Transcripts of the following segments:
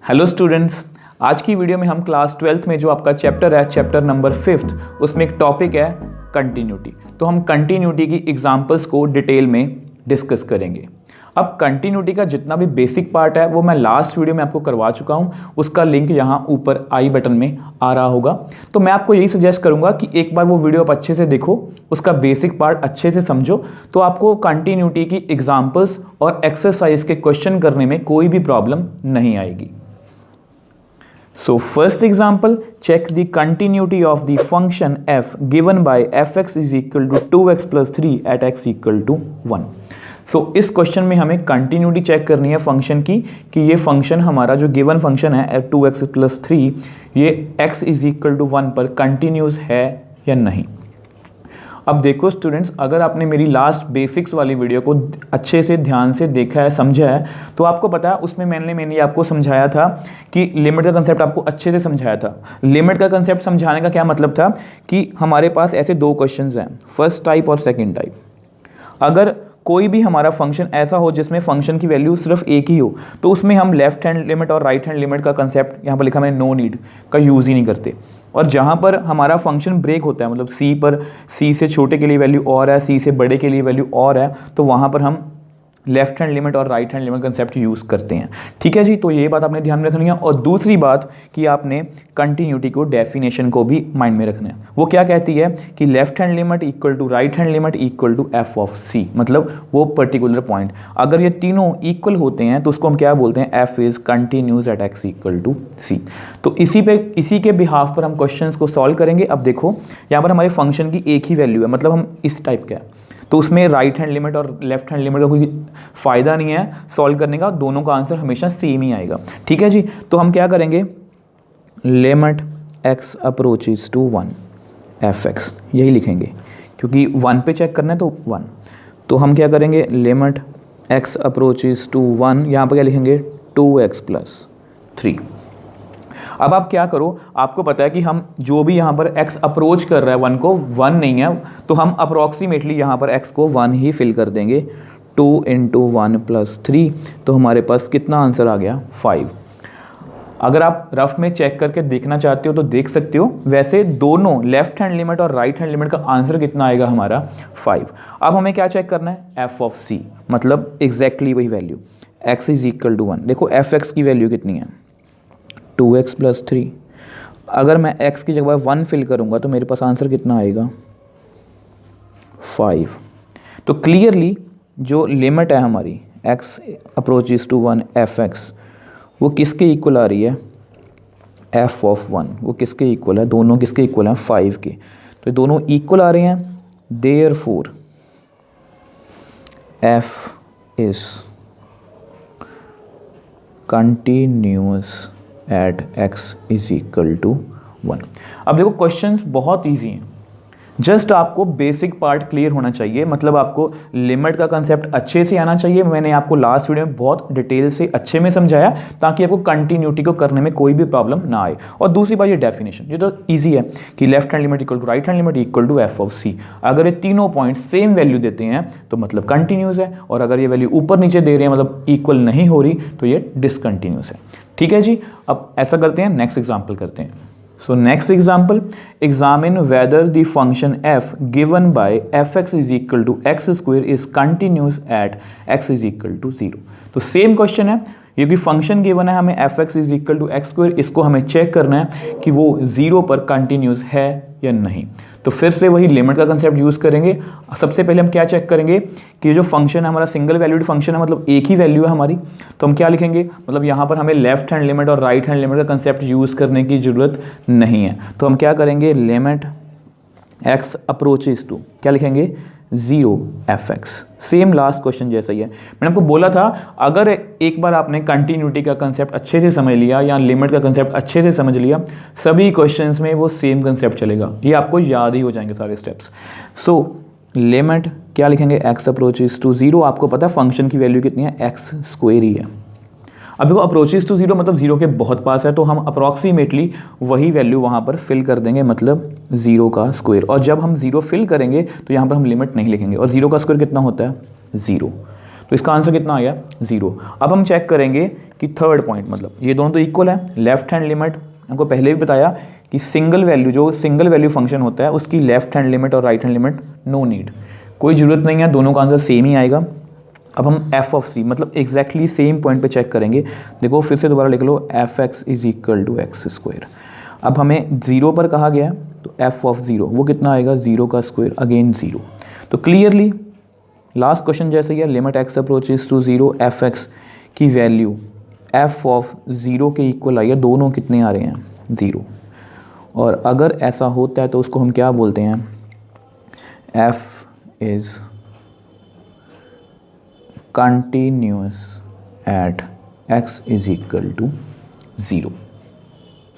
Hello students, आज की video में हम क्लास 12th में जो आपका चैप्टर है, चैप्टर नंबर 5th, उसमें एक टॉपिक है कंटिन्यूटी। तो हम कंटिन्यूटी की एग्जांपल्स को डिटेल में डिस्कस करेंगे। अब कंटिन्यूटी का जितना भी बेसिक पार्ट है वो मैं लास्ट वीडियो में आपको करवा चुका हूँ, उसका लिंक यहाँ ऊपर आई बटन में आ रहा होगा। तो मैं आपको यही सजेस्ट करूँगा कि एक बार वो वीडियो आप अच्छे से देखो, उसका बेसिक पार्ट अच्छे से समझो, तो आपको कंटिन्यूटी की एग्जांपल्स और एक्सरसाइज के क्वेश्चन करने में कोई भी प्रॉब्लम नहीं आएगी। So first example, check the continuity of the function f given by fx is equal to 2x plus 3 at x equal to 1. So इस क्वेश्चन में हमें कंटिन्यूटी चेक करनी है फंक्शन की कि ये फंक्शन हमारा जो गिवन फंक्शन है 2x plus 3 ये x is equal to 1 पर कंटिन्यूस है या नहीं। अब देखो स्टूडेंट्स, अगर आपने मेरी लास्ट बेसिक्स वाली वीडियो को अच्छे से ध्यान से देखा है, समझा है, तो आपको पता है उसमें मैंने आपको समझाया था कि लिमिट का कंसेप्ट आपको अच्छे से समझाया था। लिमिट का कंसेप्ट समझाने का क्या मतलब था कि हमारे पास ऐसे दो क्वेश्चंस हैं, फर्स्ट टाइप और सेकंड टाइप। अगर कोई भी हमारा फंक्शन ऐसा हो जिसमें फंक्शन की वैल्यू सिर्फ एक ही हो, तो उसमें हम लेफ्ट हैंड लिमिट और राइट हैंड लिमिट का कंसेप्ट यहाँ पर लिखा मैंने नो नीड का यूज़ ही नहीं करते। और जहाँ पर हमारा फंक्शन ब्रेक होता है, मतलब सी पर सी से छोटे के लिए वैल्यू और है, सी से बड़े के लिए वैल्यू और है, तो वहाँ पर हम लेफ्ट हैंड लिमिट और right hand limit concept use करते हैं। ठीक है जी, तो ये बात आपने ध्यान में रखनी है। और दूसरी बात कि आपने कंटिन्यूटी को डेफिनेशन को भी माइंड में रखना है। वो क्या कहती है कि left hand limit equal to right hand limit equal to f of c, मतलब वो पर्टिकुलर पॉइंट अगर ये तीनों इक्वल होते हैं तो उसको हम क्या बोलते हैं, f is continuous at x equal to c. तो इसी के बिहाफ पर हम क्वेश्चंस को सॉल्व करेंगे। अब देखो यहाँ पर हमारे फंक्शन की एक ही वैल्यू है, मतलब हम इस टाइप का है, तो उसमें राइट हैंड लिमिट और लेफ्ट हैंड लिमिट का कोई फ़ायदा नहीं है सॉल्व करने का, दोनों का आंसर हमेशा सेम ही आएगा। ठीक है जी, तो हम क्या करेंगे, limit x approaches to 1 fx यही लिखेंगे क्योंकि 1 पे चेक करना है तो 1। तो हम क्या करेंगे, लिमिट x अप्रोचेस टू 1, यहाँ पर क्या लिखेंगे 2x प्लस 3। अब आप क्या करो, आपको पता है कि हम जो भी यहाँ पर x अप्रोच कर रहा है 1 को, 1 नहीं है, तो हम अप्रोक्सीमेटली यहाँ पर x को 1 ही फिल कर देंगे। 2 इंटू 1 प्लस 3, तो हमारे पास कितना आंसर आ गया, 5। अगर आप रफ में चेक करके देखना चाहते हो तो देख सकते हो, वैसे दोनों लेफ्ट हैंड लिमिट और राइट हैंड लिमिट का आंसर कितना आएगा हमारा 5। अब हमें क्या चेक करना है, एफ ऑफ सी, मतलब एग्जैक्टली वही value x is equal to 1। देखो एफ एक्स की वैल्यू कितनी है, 2x प्लस 3। अगर मैं x की जगह 1 फिल करूंगा तो मेरे पास आंसर कितना आएगा, 5। तो क्लियरली जो लिमिट है हमारी x अप्रोचेस टू 1 fx, वो किसके इक्वल आ रही है, f ऑफ 1। वो किसके इक्वल है, दोनों किसके इक्वल हैं, 5 के। तो दोनों इक्वल आ रहे हैं, therefore f is continuous at x is equal to 1। अब देखो क्वेश्चंस बहुत इजी हैं, जस्ट आपको बेसिक पार्ट क्लियर होना चाहिए, मतलब आपको लिमिट का कंसेप्ट अच्छे से आना चाहिए। मैंने आपको लास्ट वीडियो में बहुत डिटेल से अच्छे में समझाया ताकि आपको कंटिन्यूटी को करने में कोई भी प्रॉब्लम ना आए। और दूसरी बात, ये डेफिनेशन, ये तो ईजी है कि left hand limit equal to right hand limit equal to f of c. अगर ये तीनों पॉइंट सेम वैल्यू देते हैं तो मतलब कंटिन्यूस है, और अगर ये वैल्यू ऊपर नीचे दे रहे हैं मतलब इक्वल नहीं हो रही तो ये डिसकंटिन्यूस है। ठीक है जी, अब ऐसा करते हैं, नेक्स्ट एग्जाम्पल करते हैं। So next example, examine whether the function f given by fx is equal to x square is continuous at x is equal to 0। तो सेम क्वेश्चन है, ये भी फंक्शन गिवन है हमें fx is equal to x square, इसको हमें check करना है कि वो 0 पर कंटिन्यूस है या नहीं। तो फिर से वही लिमिट का कंसेप्ट यूज़ करेंगे। सबसे पहले हम क्या चेक करेंगे कि जो फंक्शन है हमारा सिंगल वैल्यूड फंक्शन है, मतलब एक ही वैल्यू है हमारी, तो हम क्या लिखेंगे, मतलब यहाँ पर हमें लेफ्ट हैंड लिमिट और राइट हैंड लिमिट का कंसेप्ट यूज़ करने की ज़रूरत नहीं है। तो हम क्या करेंगे, लिमिट x अप्रोचेस टू, क्या लिखेंगे, 0 fx। सेम लास्ट क्वेश्चन जैसा ही है। मैंने आपको बोला था अगर एक बार आपने कंटिन्यूटी का कंसेप्ट अच्छे से समझ लिया या लिमिट का कंसेप्ट अच्छे से समझ लिया, सभी क्वेश्चंस में वो सेम कंसेप्ट चलेगा, ये आपको याद ही हो जाएंगे सारे स्टेप्स। सो लिमिट क्या लिखेंगे, x अप्रोचेस टू 0, आपको पता है फंक्शन की वैल्यू कितनी है, x स्क्वायर ही है। अब देखो अप्रोचेस टू 0 मतलब 0 के बहुत पास है, तो हम अप्रॉक्सीमेटली वही वैल्यू वहाँ पर फिल कर देंगे, मतलब 0 का स्क्वायर। और जब हम 0 फिल करेंगे तो यहाँ पर हम लिमिट नहीं लिखेंगे, और 0 का स्क्वायर कितना होता है, 0। तो इसका आंसर कितना आ गया 0। अब हम चेक करेंगे कि थर्ड पॉइंट, मतलब ये दोनों तो इक्वल है, लेफ्ट हैंड लिमिट हमको पहले भी बताया कि सिंगल वैल्यू जो सिंगल वैल्यू फंक्शन होता है उसकी लेफ्ट हैंड लिमिट और right hand limit no need, कोई ज़रूरत नहीं है, दोनों का आंसर सेम ही आएगा। अब हम एफ ऑफ सी मतलब एग्जैक्टली सेम पॉइंट पे चेक करेंगे। देखो फिर से दोबारा लिख लो, f x is equal to x square. अब हमें 0 पर कहा गया है तो एफ ऑफ 0 वो कितना आएगा 0 का स्क्वायर अगेन 0। तो क्लियरली लास्ट क्वेश्चन जैसे ही है, limit x approaches to 0 f x की वैल्यू एफ ऑफ 0 के इक्वल आई है, दोनों कितने आ रहे हैं 0। और अगर ऐसा होता है तो उसको हम क्या बोलते हैं, f is continuous at x is equal to 0.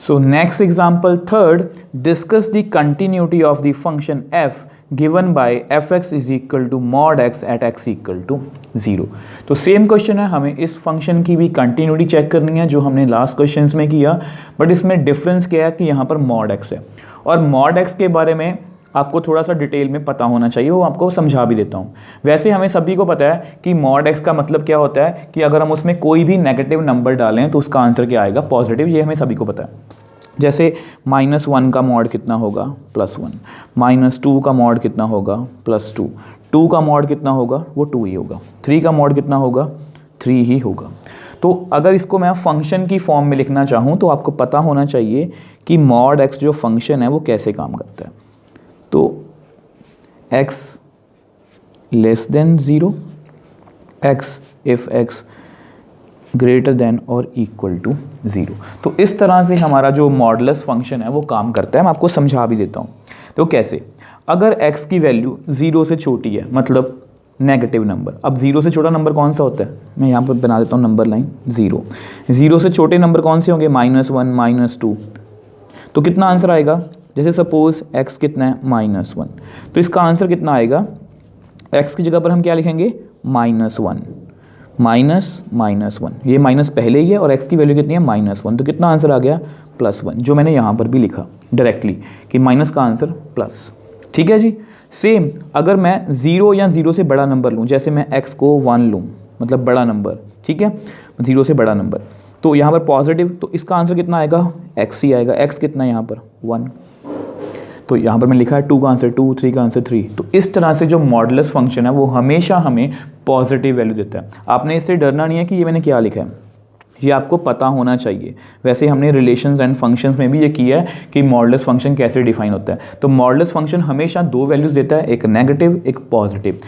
So next example third, discuss the continuity of the function f given by fx is equal to mod x at x equal to 0. तो same question है, हमें इस function की भी continuity check करनी है जो हमने लास्ट क्वेश्चंस में किया, बट इसमें डिफरेंस क्या है कि यहाँ पर mod x है। और mod x के बारे में आपको थोड़ा सा डिटेल में पता होना चाहिए, वो आपको समझा भी देता हूँ। वैसे हमें सभी को पता है कि mod x का मतलब क्या होता है कि अगर हम उसमें कोई भी नेगेटिव नंबर डालें तो उसका आंसर क्या आएगा पॉजिटिव, ये हमें सभी को पता है। जैसे -1 का मॉड कितना होगा +1, -2 का मॉड कितना होगा +2, 2 का मॉड कितना होगा वो 2 ही होगा, 3 का मॉड कितना होगा 3 ही होगा। तो अगर इसको मैं फंक्शन की फॉर्म में लिखना चाहूँ तो आपको पता होना चाहिए कि mod x जो फंक्शन है वो कैसे काम करता है। तो x less than 0, x if x greater then और इक्वल टू 0। तो इस तरह से हमारा जो मॉडुलस फंक्शन है वो काम करता है। मैं आपको समझा भी देता हूँ। तो कैसे, अगर x की वैल्यू 0 से छोटी है मतलब नेगेटिव नंबर, अब 0 से छोटा नंबर कौन सा होता है, मैं यहाँ पर बना देता हूँ नंबर लाइन 0। 0 से छोटे नंबर कौन से होंगे -1 -2, तो कितना आंसर आएगा, जैसे सपोज x कितना है -1, तो इसका आंसर कितना आएगा, x की जगह पर हम क्या लिखेंगे -1 -1, ये माइनस पहले ही है और x की वैल्यू कितनी है -1, तो कितना आंसर आ गया +1, जो मैंने यहाँ पर भी लिखा डायरेक्टली कि माइनस का आंसर प्लस। ठीक है जी। सेम अगर मैं 0 या 0 से बड़ा नंबर लूँ, जैसे मैं x को 1 लूँ मतलब बड़ा नंबर, ठीक है 0 से बड़ा नंबर, तो यहाँ पर पॉजिटिव, तो इसका आंसर कितना आएगा x ही आएगा। x कितना है यहाँ पर 1, तो यहाँ पर मैं लिखा है 2 का आंसर 2, 3 का आंसर 3। तो इस तरह से जो मॉडुलस फंक्शन है वो हमेशा हमें पॉजिटिव वैल्यू देता है। आपने इससे डरना नहीं है कि ये मैंने क्या लिखा है, ये आपको पता होना चाहिए। वैसे हमने रिलेशंस एंड फंक्शंस में भी ये किया है कि मॉडुलस फंक्शन कैसे डिफाइन होता है। तो मॉडुलस फंक्शन हमेशा 2 वैल्यूज़ देता है, एक नेगेटिव एक पॉजिटिव,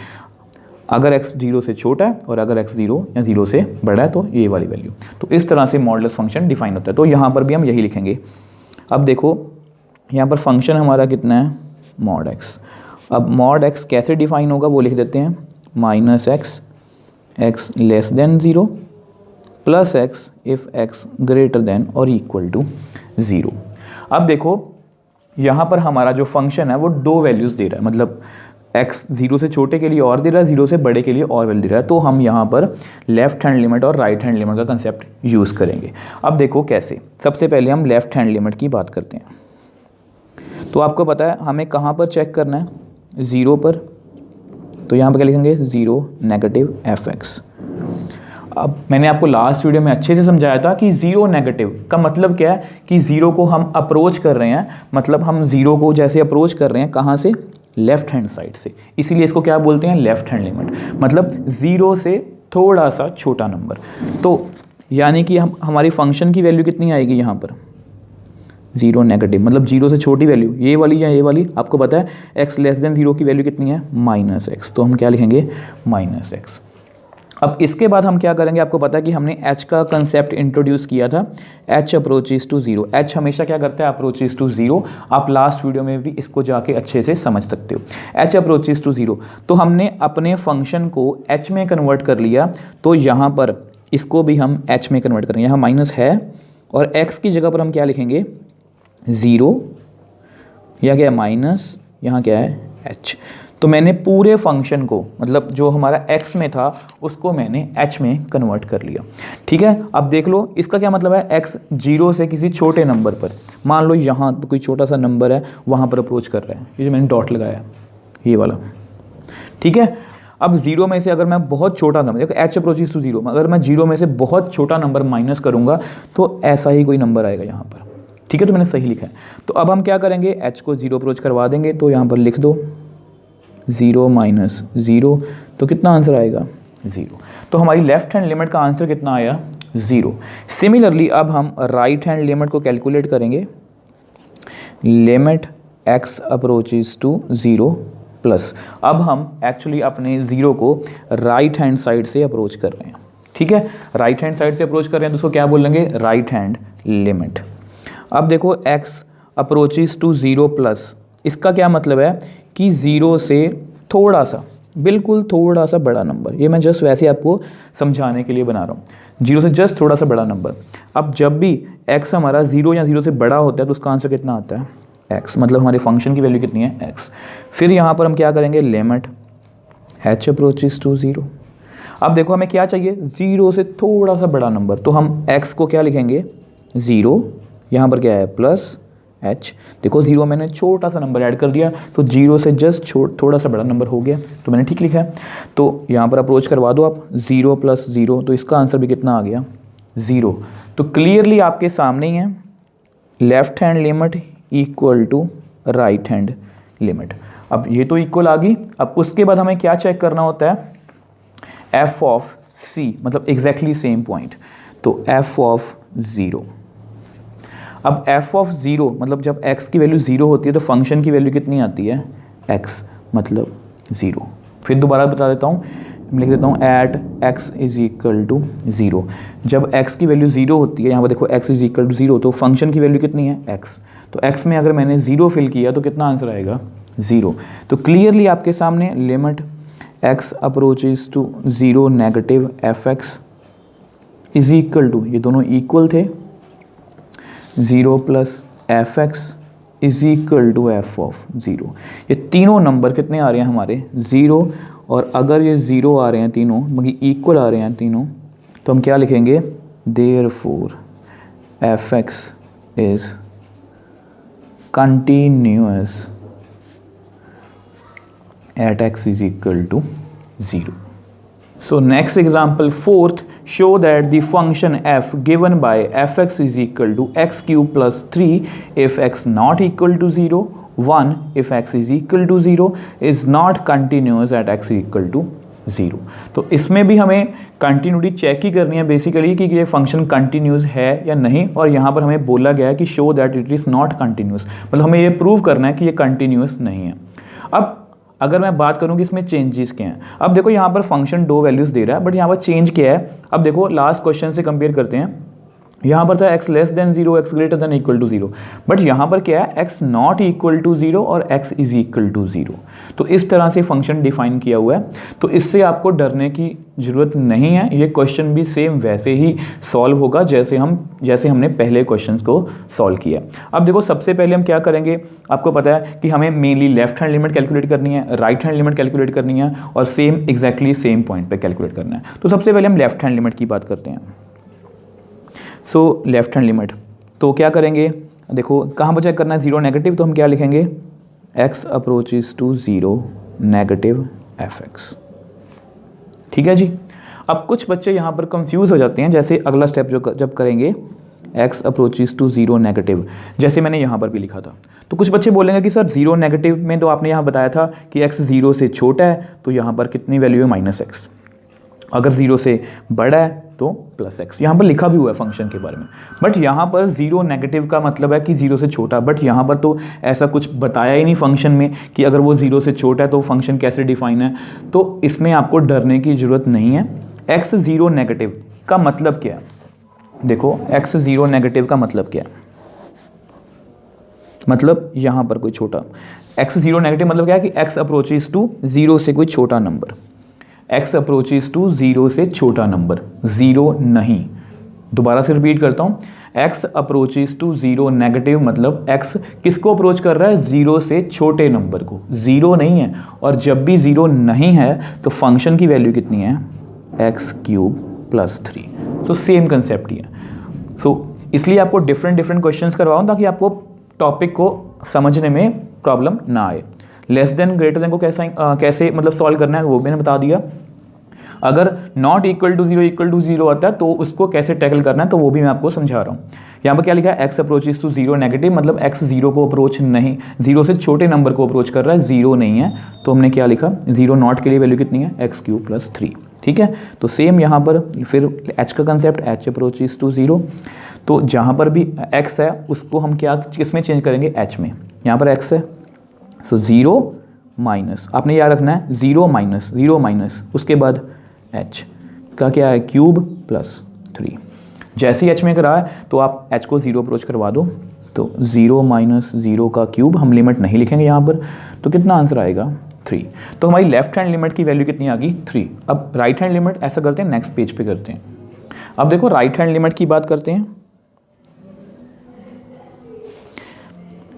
अगर x 0 से छोटा है और अगर x 0 या 0 से बड़ा है तो ये वाली वैल्यू। तो इस तरह से मॉडुलस फंक्शन डिफाइन होता है। तो यहाँ पर भी हम यही लिखेंगे। अब देखो यहाँ पर फंक्शन हमारा कितना है mod x। अब mod x कैसे डिफाइन होगा वो लिख देते हैं, -x x less than 0 plus x if x greater then और इक्वल टू 0। अब देखो यहाँ पर हमारा जो फंक्शन है वो 2 वैल्यूज़ दे रहा है, मतलब x 0 से छोटे के लिए और दे रहा है, 0 से बड़े के लिए और वैल्यू दे रहा है। तो हम यहाँ पर लेफ्ट हैंड लिमिट और राइट हैंड लिमिट का कंसेप्ट यूज़ करेंगे। अब देखो कैसे, सबसे पहले हम लेफ्ट हैंड लिमिट की बात करते हैं। तो आपको पता है हमें कहाँ पर चेक करना है, 0 पर, तो यहाँ पर क्या लिखेंगे 0 नेगेटिव fx। अब मैंने आपको लास्ट वीडियो में अच्छे से समझाया था कि 0 नेगेटिव का मतलब क्या है कि 0 को हम अप्रोच कर रहे हैं, मतलब हम 0 को जैसे अप्रोच कर रहे हैं कहाँ से, लेफ्ट हैंड साइड से, इसीलिए इसको क्या बोलते हैं लेफ्ट हैंड लिमिट, मतलब 0 से थोड़ा सा छोटा नंबर। तो यानी कि हमारी फंक्शन की वैल्यू कितनी आएगी यहाँ पर 0 नेगेटिव, मतलब 0 से छोटी वैल्यू ये वाली या ये वाली, आपको पता है x लेस देन 0 की वैल्यू कितनी है -x, तो हम क्या लिखेंगे -x। अब इसके बाद हम क्या करेंगे, आपको पता है कि हमने h का कंसेप्ट इंट्रोड्यूस किया था, h अप्रोचेस टू 0। h हमेशा क्या करता है अप्रोचेस टू 0, आप लास्ट वीडियो में भी इसको जाके अच्छे से समझ सकते हो। h अप्रोचेस टू 0, तो हमने अपने फंक्शन को h में कन्वर्ट कर लिया, तो यहाँ पर इसको भी हम h में कन्वर्ट करेंगे। यहाँ माइनस है और x की जगह पर हम क्या लिखेंगे 0, यह क्या है माइनस, यहाँ क्या है h। तो मैंने पूरे फंक्शन को, मतलब जो हमारा x में था उसको मैंने h में कन्वर्ट कर लिया। ठीक है, अब देख लो इसका क्या मतलब है, x 0 से किसी छोटे नंबर पर, मान लो यहाँ कोई छोटा सा नंबर है वहाँ पर अप्रोच कर रहा है, ये जो मैंने डॉट लगाया है ये वाला। ठीक है, अब जीरो में से अगर मैं बहुत छोटा नंबर, देखो एच अप्रोचेस टू जीरो, अगर मैं जीरो में से बहुत छोटा नंबर माइनस करूँगा तो ऐसा ही कोई नंबर आएगा यहाँ पर, ठीक है। तो मैंने सही लिखा है। तो अब हम क्या करेंगे, एच को जीरो अप्रोच करवा देंगे, तो यहाँ पर लिख दो 0 माइनस 0, तो कितना आंसर आएगा 0। तो हमारी लेफ्ट हैंड लिमिट का आंसर कितना आया 0। सिमिलरली अब हम राइट हैंड लिमिट को कैलकुलेट करेंगे, limit x approaches to 0 plus, अब हम एक्चुअली अपने 0 को राइट हैंड साइड से अप्रोच कर रहे हैं, ठीक है। राइट हैंड साइड से अप्रोच कर रहे हैं तो उसको क्या बोलेंगे, राइट हैंड लिमिट। अब देखो x अप्रोचेस टू 0 प्लस, इसका क्या मतलब है कि 0 से थोड़ा सा, बिल्कुल थोड़ा सा बड़ा नंबर, ये मैं जस्ट वैसे आपको समझाने के लिए बना रहा हूँ, 0 से जस्ट थोड़ा सा बड़ा नंबर। अब जब भी x हमारा 0 या 0 से बड़ा होता है तो उसका आंसर कितना आता है x, मतलब हमारे फंक्शन की वैल्यू कितनी है x। फिर यहाँ पर हम क्या करेंगे, लिमिट h अप्रोचेस टू 0। अब देखो हमें क्या चाहिए, 0 से थोड़ा सा बड़ा नंबर, तो हम x को क्या लिखेंगे 0, यहाँ पर क्या है प्लस h। देखो 0 मैंने छोटा सा नंबर ऐड कर दिया तो 0 से जस्ट थोड़ा सा बड़ा नंबर हो गया, तो मैंने ठीक लिखा है। तो यहाँ पर अप्रोच करवा दो आप, 0 प्लस 0, तो इसका आंसर भी कितना आ गया 0। तो क्लियरली आपके सामने ही है, left hand limit equal to right hand limit. अब ये तो इक्वल आ गई। अब उसके बाद हमें क्या चेक करना होता है, f ऑफ c, मतलब एग्जैक्टली सेम पॉइंट, तो f ऑफ 0। अब f ऑफ 0 मतलब जब x की वैल्यू 0 होती है तो फंक्शन की वैल्यू कितनी आती है x, मतलब 0। फिर दोबारा बता देता हूँ, लिख देता हूँ at x is equal to 0। जब x की वैल्यू 0 होती है, यहाँ पर देखो x इज इक्वल टू 0, तो फंक्शन की वैल्यू कितनी है x, तो x में अगर मैंने 0 फिल किया तो कितना आंसर आएगा 0। तो क्लियरली आपके सामने limit x approaches to 0 negative fx is equal to, ये दोनों इक्वल थे, 0 plus fx is equal to f of 0। ये तीनों नंबर कितने आ रहे हैं हमारे 0, और अगर ये 0 आ रहे हैं तीनों, मतलब इक्वल आ रहे हैं तीनों, तो हम क्या लिखेंगे, therefore fx is continuous at x is equal to 0। So next example, fourth, show that the function f given by fx is equal to x cube plus 3 if x not equal to 0, 1 if x is equal to 0 is not continuous at x equal to 0। तो इसमें भी हमें continuity check ही करनी है basically कि ये function continuous है या नहीं, और यहाँ पर हमें बोला गया है कि show that it is not continuous, मतलब हमें ये प्रूव करना है कि ये कंटिन्यूस नहीं है। अब अगर मैं बात करूं कि इसमें चेंजेस क्या हैं, अब देखो यहाँ पर फंक्शन 2 वैल्यूज़ दे रहा है, बट यहाँ पर चेंज क्या है, अब देखो लास्ट क्वेश्चन से कंपेयर करते हैं, यहाँ पर था x less than 0, x greater than equal to 0, but यहाँ पर क्या है x नॉट इक्वल टू 0 और x इज इक्वल टू 0। तो इस तरह से फंक्शन डिफाइन किया हुआ है, तो इससे आपको डरने की ज़रूरत नहीं है। ये क्वेश्चन भी सेम वैसे ही सॉल्व होगा जैसे हमने पहले क्वेश्चन को सॉल्व किया। अब देखो सबसे पहले हम क्या करेंगे, आपको पता है कि हमें mainly left hand limit calculate करनी है, राइट हैंड लिमिट कैलकुलेट करनी है, और सेम एग्जैक्टली सेम पॉइंट पर कैलकुलेट करना है। तो सबसे पहले हम लेफ्ट हैंड लिमिट की बात करते हैं। सो लेफ्ट हैंड लिमिट, तो क्या करेंगे, देखो कहाँ पर चेक करना है, 0 नेगेटिव, तो हम क्या लिखेंगे, x approaches to 0 negative fx, ठीक है जी। अब कुछ बच्चे यहाँ पर कंफ्यूज हो जाते हैं, जैसे अगला स्टेप जब करेंगे x अप्रोचेस टू 0 नेगेटिव, जैसे मैंने यहाँ पर भी लिखा था, तो कुछ बच्चे बोलेंगे कि सर 0 नेगेटिव में तो आपने यहाँ बताया था कि x 0 से छोटा है, तो यहाँ पर कितनी वैल्यू है -x, अगर 0 से बड़ा है तो +x, यहाँ पर लिखा भी हुआ है फंक्शन के बारे में। बट यहाँ पर 0 नेगेटिव का मतलब है कि 0 से छोटा, बट यहाँ पर तो ऐसा कुछ बताया ही नहीं फंक्शन में कि अगर वो 0 से छोटा है तो फंक्शन कैसे डिफाइन है, तो इसमें आपको डरने की ज़रूरत नहीं है। x 0 नेगेटिव का मतलब क्या है, देखो x 0 नेगेटिव का मतलब क्या है, मतलब यहाँ पर कोई छोटा, x 0 नेगेटिव मतलब क्या है कि x अप्रोचेस टू 0 से कोई छोटा नंबर, x अप्रोचेस टू 0 से छोटा नंबर, 0 नहीं। दोबारा से रिपीट करता हूँ, x अप्रोचेस टू 0 नेगेटिव मतलब x किसको अप्रोच कर रहा है, 0 से छोटे नंबर को, 0 नहीं है, और जब भी 0 नहीं है तो फंक्शन की वैल्यू कितनी है, x क्यूब प्लस 3। तो सेम कंसेप्ट ही है। सो इसलिए आपको डिफरेंट क्वेश्चंस करवाऊँ ताकि आपको टॉपिक को समझने में प्रॉब्लम ना आए। लेस देन ग्रेटर देन को कैसे मतलब सॉल्व करना है वो भी मैंने बता दिया। अगर नॉट इक्वल टू जीरो आता है तो उसको कैसे टैकल करना है तो वो भी मैं आपको समझा रहा हूँ। यहाँ पर क्या लिखा है, x approaches to zero negative, मतलब एक्स जीरो को अप्रोच नहीं, जीरो से छोटे नंबर को अप्रोच कर रहा है, जीरो नहीं है। तो हमने क्या लिखा, जीरो नॉट के लिए वैल्यू कितनी है, एक्स क्यूब प्लस 3। ठीक है, तो सेम यहाँ पर फिर एच का concept, h approaches to zero. तो जहाँ पर भी एक्स है उसको हम क्या किस में चेंज करेंगे, एच में। यहाँ पर एक्स है सो जीरो माइनस, आपने याद रखना है जीरो माइनस उसके बाद एच का क्या है, क्यूब प्लस 3। जैसे ही एच में करा है तो आप एच को जीरो अप्रोच करवा दो, तो जीरो माइनस जीरो का क्यूब, हम लिमिट नहीं लिखेंगे यहाँ पर, तो कितना आंसर आएगा 3। तो हमारी लेफ्ट हैंड लिमिट की वैल्यू कितनी आ गई 3। अब राइट हैंड लिमिट ऐसा करते हैं, नेक्स्ट पेज पे करते हैं। अब देखो राइट हैंड लिमिट की बात करते हैं,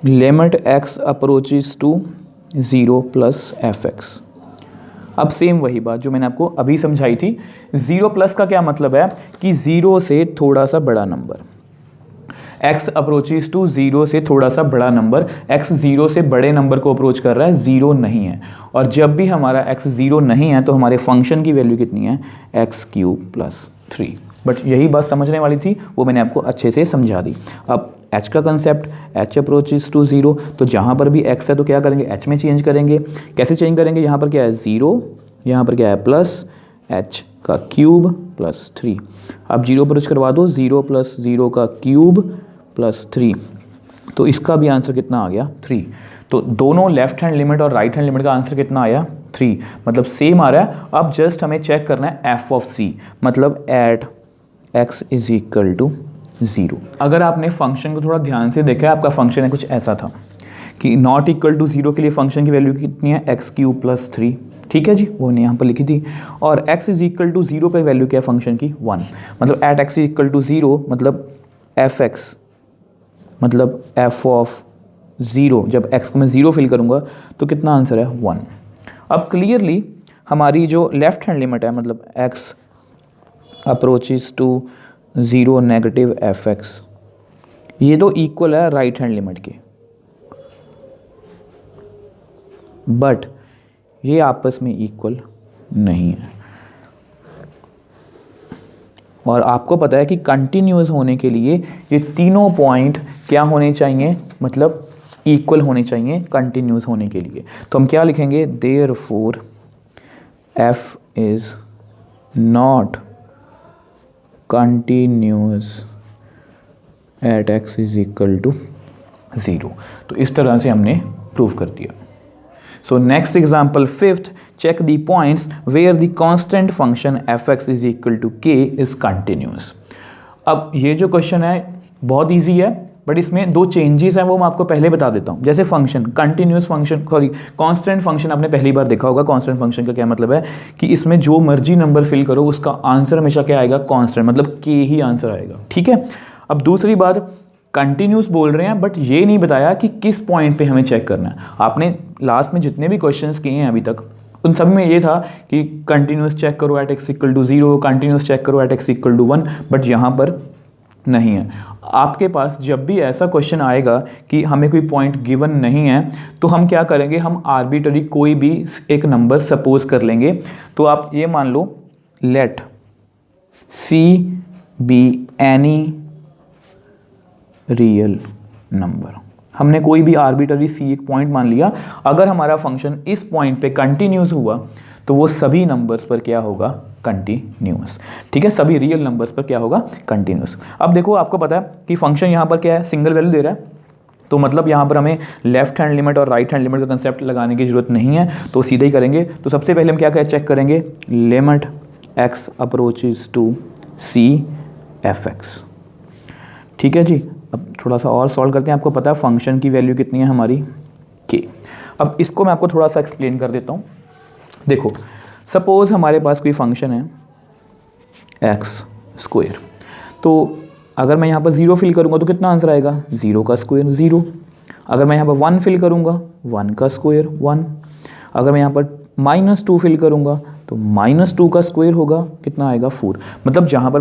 limit x approaches to zero plus f x. अब सेम वही बात जो मैंने आपको अभी समझाई थी, जीरो प्लस का क्या मतलब है कि जीरो से थोड़ा सा बड़ा number, x approaches to zero से थोड़ा सा बड़ा नंबर, x जीरो से बड़े नंबर को अप्रोच कर रहा है, जीरो नहीं है। और जब भी हमारा x जीरो नहीं है तो हमारे फंक्शन की वैल्यू कितनी है, एक्स क्यूब प्लस 3। बट यही बात समझने वाली थी, वो मैंने आपको अच्छे से समझा दी। अब h का concept, h approaches to zero, तो जहाँ पर भी x है तो क्या करेंगे, h में चेंज करेंगे। कैसे चेंज करेंगे, यहाँ पर क्या है जीरो, यहाँ पर क्या है प्लस h का क्यूब प्लस 3। अब जीरो अप्रोच करवा दो, जीरो प्लस जीरो का क्यूब प्लस 3, तो इसका भी आंसर कितना आ गया 3। तो दोनों लेफ्ट हैंड लिमिट और राइट हैंड लिमिट का आंसर कितना आया 3, मतलब सेम आ रहा है। अब जस्ट हमें चेक करना है एफ ऑफ सी, मतलब at x is equal to 0। अगर आपने फंक्शन को थोड़ा ध्यान से देखा है, आपका फंक्शन है कुछ ऐसा था कि नॉट इक्वल टू 0 के लिए फंक्शन की वैल्यू कितनी है, एक्स क्यूब प्लस 3। ठीक है जी, वो ने यहाँ पर लिखी थी। और x इज इक्वल टू 0 पे वैल्यू क्या है फंक्शन की 1, मतलब at x is equal to 0 मतलब एफ एक्स, मतलब एफ ऑफ 0, जब x को मैं 0 फिल करूँगा तो कितना आंसर है 1। अब क्लियरली हमारी जो लेफ्ट हैंड लिमिट है, मतलब x approaches to 0 negative f x, ये तो इक्वल है राइट हैंड लिमिट के, बट ये आपस में इक्वल नहीं है। और आपको पता है कि कंटिन्यूअस होने के लिए ये तीनों पॉइंट क्या होने चाहिए, मतलब इक्वल होने चाहिए कंटिन्यूअस होने के लिए। तो हम क्या लिखेंगे, therefore f is not continuous at x is equal to 0। तो इस तरह से हमने प्रूव कर दिया। So next example, fifth, check the points where the constant function fx is equal to k is continuous। अब ये जो क्वेश्चन है बहुत इजी है, बट इसमें दो चेंजेस हैं वो मैं आपको पहले बता देता हूँ। जैसे function continuous function, sorry constant function आपने पहली बार देखा होगा। कांस्टेंट फंक्शन का क्या मतलब है कि इसमें जो मर्जी नंबर फिल करो उसका आंसर हमेशा क्या आएगा, कांस्टेंट, मतलब के ही आंसर आएगा। ठीक है, अब दूसरी बात, कंटिन्यूस बोल रहे हैं बट ये नहीं बताया कि किस पॉइंट पे हमें चेक करना है। आपने लास्ट में जितने भी क्वेश्चंस किए हैं अभी तक उन सब में ये था कि कंटिन्यूस चेक करो at x equal to 0, continuous check करो at x equal to 1, but यहाँ पर नहीं है। आपके पास जब भी ऐसा क्वेश्चन आएगा कि हमें कोई पॉइंट गिवन नहीं है तो हम क्या करेंगे, हम आर्बिट्ररी कोई भी एक नंबर सपोज कर लेंगे। तो आप ये मान लो, let c be any real number, हमने कोई भी आर्बिट्ररी सी एक पॉइंट मान लिया। अगर हमारा फंक्शन इस पॉइंट पे कंटिन्यूस हुआ तो वो सभी नंबर्स पर क्या होगा, कंटिन्यूस। ठीक है, सभी रियल नंबर्स पर क्या होगा, कंटिन्यूस। अब देखो आपको पता है कि फंक्शन यहाँ पर क्या है, सिंगल वैल्यू दे रहा है, तो मतलब यहाँ पर हमें लेफ्ट हैंड लिमिट और राइट हैंड लिमिट का कंसेप्ट लगाने की जरूरत नहीं है, तो सीधे ही करेंगे। तो सबसे पहले हम क्या चेक करेंगे, limit x approaches to c f x. ठीक है जी, अब थोड़ा सा और सॉल्व करते हैं। आपको पता है फंक्शन की वैल्यू कितनी है हमारी, के। अब इसको मैं आपको थोड़ा सा एक्सप्लेन कर देता हूँ। देखो सपोज हमारे पास कोई फंक्शन है एक्स स्क्वायर, तो अगर मैं यहाँ पर 0 फिल करूँगा तो कितना आंसर आएगा, 0 का स्क्वायर 0। अगर मैं यहाँ पर 1 फिल करूँगा 1 का स्क्वायर 1। अगर मैं यहाँ पर -2 फिल करूँगा तो -2 का स्क्वायर होगा, कितना आएगा 4। मतलब यहाँ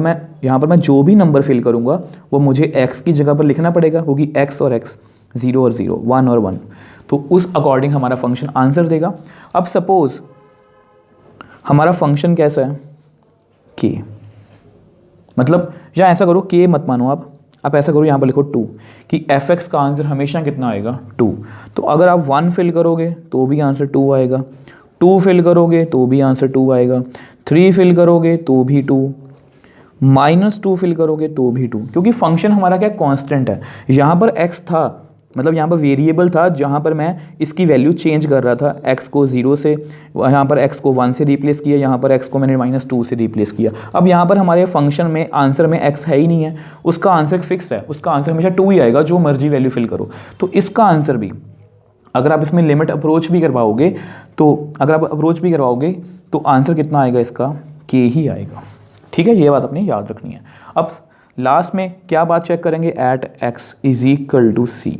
पर मैं जो भी नंबर फिल करूँगा वो मुझे x की जगह पर लिखना पड़ेगा, क्योंकि x और x 0 और 0, 1 और 1, तो उस अकॉर्डिंग हमारा फंक्शन आंसर देगा। अब सपोज हमारा फंक्शन कैसा है, के, मतलब या ऐसा करो, के मत मानो आप ऐसा करो, यहाँ पर लिखो 2 कि f(x) का आंसर हमेशा कितना आएगा 2। तो अगर आप 1 फिल करोगे तो भी आंसर 2 आएगा, 2 फिल करोगे तो भी आंसर 2 आएगा, 3 फिल करोगे तो भी 2, -2 फिल करोगे तो भी 2, क्योंकि फंक्शन हमारा क्या कांस्टेंट है। यहाँ पर x था, मतलब यहाँ पर वेरिएबल था जहाँ पर मैं इसकी वैल्यू चेंज कर रहा था, x को 0 से, यहाँ पर x को 1 से रिप्लेस किया, यहाँ पर x को मैंने -2 से रिप्लेस किया। अब यहाँ पर हमारे फंक्शन में आंसर में x है ही नहीं है, उसका आंसर फिक्स है, उसका आंसर हमेशा 2 ही आएगा, जो मर्जी वैल्यू फिल करो। तो इसका आंसर भी, अगर आप इसमें लिमिट अप्रोच भी करवाओगे, तो आंसर कितना आएगा इसका, k ही आएगा। ठीक है, ये बात अपनी याद रखनी है। अब लास्ट में क्या बात चेक करेंगे, एट x = c।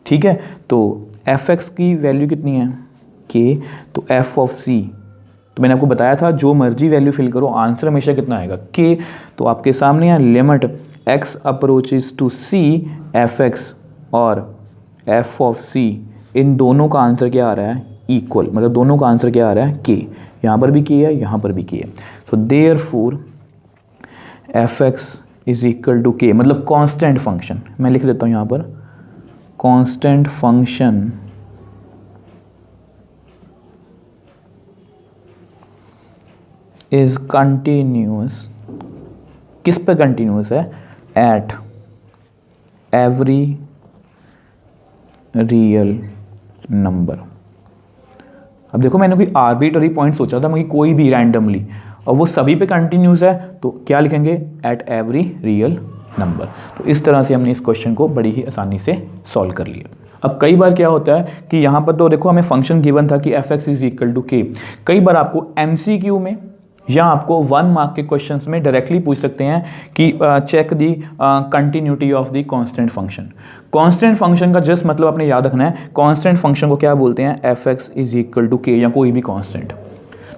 ठीक है, तो f(x) की वैल्यू कितनी है, k, तो f(c), तो मैंने आपको बताया था जो मर्जी वैल्यू फिल करो आंसर हमेशा कितना आएगा, k। तो आपके सामने है limit x approaches to c, f(x) और f(c), इन दोनों का आंसर क्या आ रहा है, इक्वल, मतलब दोनों का आंसर क्या आ रहा है, k। यहाँ पर भी k है, यहाँ पर भी k है। तो देयरफॉर f(x) = k, मतलब कांस्टेंट फंक्शन, मैं लिख देता हूँ यहाँ पर, कांस्टेंट फंक्शन इज कंटिन्यूअस, किस पे कंटिन्यूअस है, एट एवरी रियल नंबर। अब देखो, मैंने कोई आर्बिट्ररी पॉइंट सोचा था, मैं कोई भी रैंडमली, और वो सभी पे कंटिन्यूस है, तो क्या लिखेंगे, एट एवरी रियल नंबर। तो इस तरह से हमने इस क्वेश्चन को बड़ी ही आसानी से सॉल्व कर लिया। अब कई बार क्या होता है कि यहाँ पर तो देखो हमें फंक्शन गिवन था कि f(x) = k। कई बार आपको MCQ में या आपको 1 मार्क के क्वेश्चंस में डायरेक्टली पूछ सकते हैं कि check the continuity of the constant function. Constant function का जस्ट मतलब आपने याद रखना है, कांस्टेंट फंक्शन को क्या बोलते हैं, f(x) = k, या कोई भी कांस्टेंट।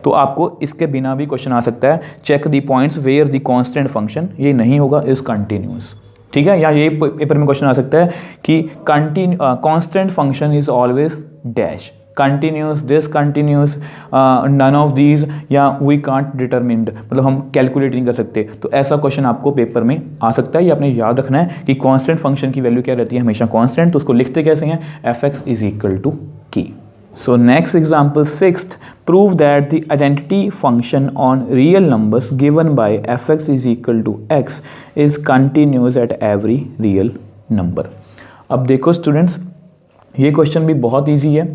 तो आपको इसके बिना भी क्वेश्चन आ सकता है, check the points where the constant function, ये नहीं होगा, इज कंटिन्यूअस। ठीक है, या ये पेपर में क्वेश्चन आ सकता है कि constant function is always dash, continuous, discontinuous, none of these, या वी कांट डिटरमिन्ड, मतलब हम कैलकुलेट नहीं कर सकते। तो ऐसा क्वेश्चन आपको पेपर में आ सकता है, ये आपने याद रखना है कि कांस्टेंट फंक्शन की वैल्यू क्या रहती है, हमेशा कांस्टेंट। तो उसको लिखते कैसे हैं, f(x) = k। So next example 6th, prove that the identity function on real numbers given by f(x) = x is continuous at every real number। अब देखो स्टूडेंट्स, ये क्वेश्चन भी बहुत इजी है।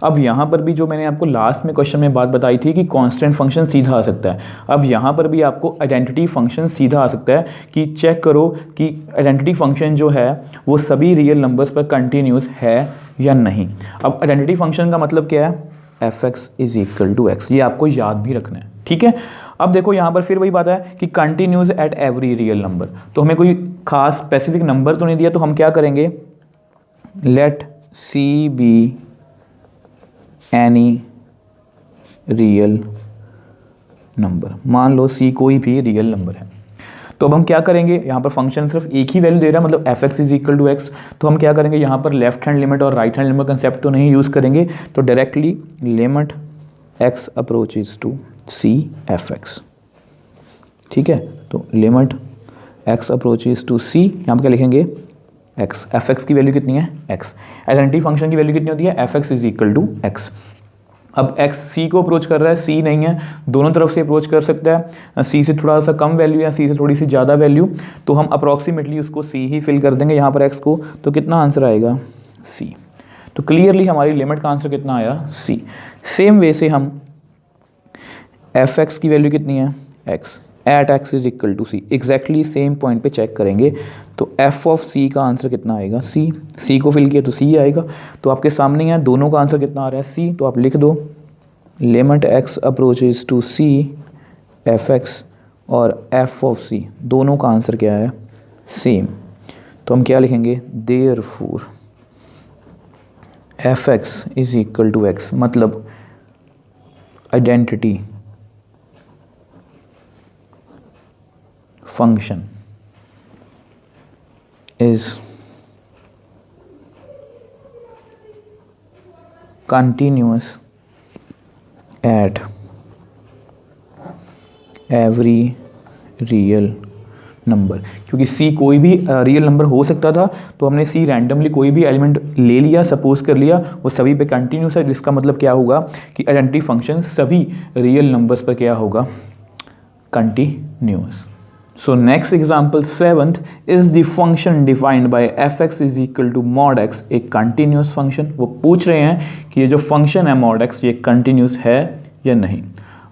अब यहाँ पर भी जो मैंने आपको लास्ट में क्वेश्चन में बात बताई थी कि कांस्टेंट फंक्शन सीधा आ सकता है, अब यहाँ पर भी आपको आइडेंटिटी फंक्शन सीधा आ सकता है कि चेक करो कि आइडेंटिटी फंक्शन जो है वो सभी रियल नंबर्स पर कंटिन्यूस है या नहीं। अब आइडेंटिटी फंक्शन का मतलब क्या है, f(x) = x, ये आपको याद भी रखना है। ठीक है, अब देखो यहाँ पर फिर वही बात है कि continuous at every real number, तो हमें कोई खास स्पेसिफिक नंबर तो नहीं दिया, तो हम क्या करेंगे, let C be any real number. मान लो C कोई भी रियल नंबर है, तो अब हम क्या करेंगे, यहाँ पर फंक्शन सिर्फ एक ही वैल्यू दे रहा है, मतलब f(x) = x, तो हम क्या करेंगे, यहाँ पर लेफ्ट हैंड लिमिट और राइट हैंड लिमिट कंसेप्ट तो नहीं यूज़ करेंगे, तो directly limit x approaches to c f(x). ठीक है, तो limit x approaches to c, यहाँ पर क्या लिखेंगे, x, f(x) की वैल्यू कितनी है, x, आइडेंटिटी फंक्शन की वैल्यू कितनी होती है, f(x) = x। अब x c को अप्रोच कर रहा है, c नहीं है, दोनों तरफ से अप्रोच कर सकता है, c से थोड़ा सा कम वैल्यू या c से थोड़ी सी ज़्यादा वैल्यू, तो हम अप्रॉक्सीमेटली उसको c ही फिल कर देंगे यहाँ पर x को, तो कितना आंसर आएगा, c। तो क्लियरली हमारी लिमिट का आंसर कितना आया, c। सेम वे से हम f(x) की वैल्यू कितनी है, x, at x = c, exactly same point पे चेक करेंगे, तो f(c) का आंसर कितना आएगा, c, c को फिल किया तो c आएगा। तो आपके सामने यहाँ दोनों का आंसर कितना आ रहा है, c, तो आप लिख दो limit x approaches to c f(x) और f(c) दोनों का आंसर क्या है, सेम, तो हम क्या लिखेंगे, देयरफॉर f(x) = x, मतलब identity function is continuous at every real number, क्योंकि सी कोई भी रियल नंबर हो सकता था, तो हमने सी रैंडमली कोई भी एलिमेंट ले लिया, सपोज कर लिया, वो सभी पे कंटिन्यूस है, जिसका मतलब क्या होगा कि आइडेंटिटी फंक्शन सभी रियल नंबर्स पर क्या होगा, continuous. So next example 7th is the function defined by f x is equal to mod x a continuous function. वो पूछ रहे हैं कि ये जो फंक्शन है मॉड एक्स ये कंटिन्यूस है या नहीं।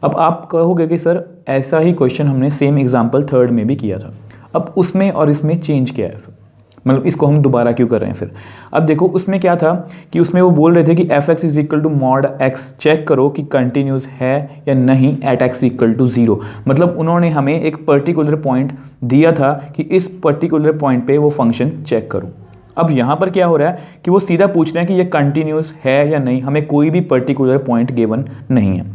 अब आप कहोगे कि सर ऐसा ही क्वेश्चन हमने सेम एग्जाम्पल 3rd में भी किया था, अब उसमें और इसमें चेंज क्या है, मतलब इसको हम दोबारा क्यों कर रहे हैं फिर। अब देखो उसमें क्या था कि उसमें वो बोल रहे थे कि f x is equal to mod x check करो कि कंटिन्यूस है या नहीं एट एक्स इक्वल टू 0। मतलब उन्होंने हमें एक पर्टिकुलर पॉइंट दिया था कि इस पर्टिकुलर पॉइंट पे वो फंक्शन चेक करो। अब यहाँ पर क्या हो रहा है कि वो सीधा पूछ रहे हैं कि ये कंटिन्यूस है या नहीं, हमें कोई भी पर्टिकुलर पॉइंट गिवन नहीं है।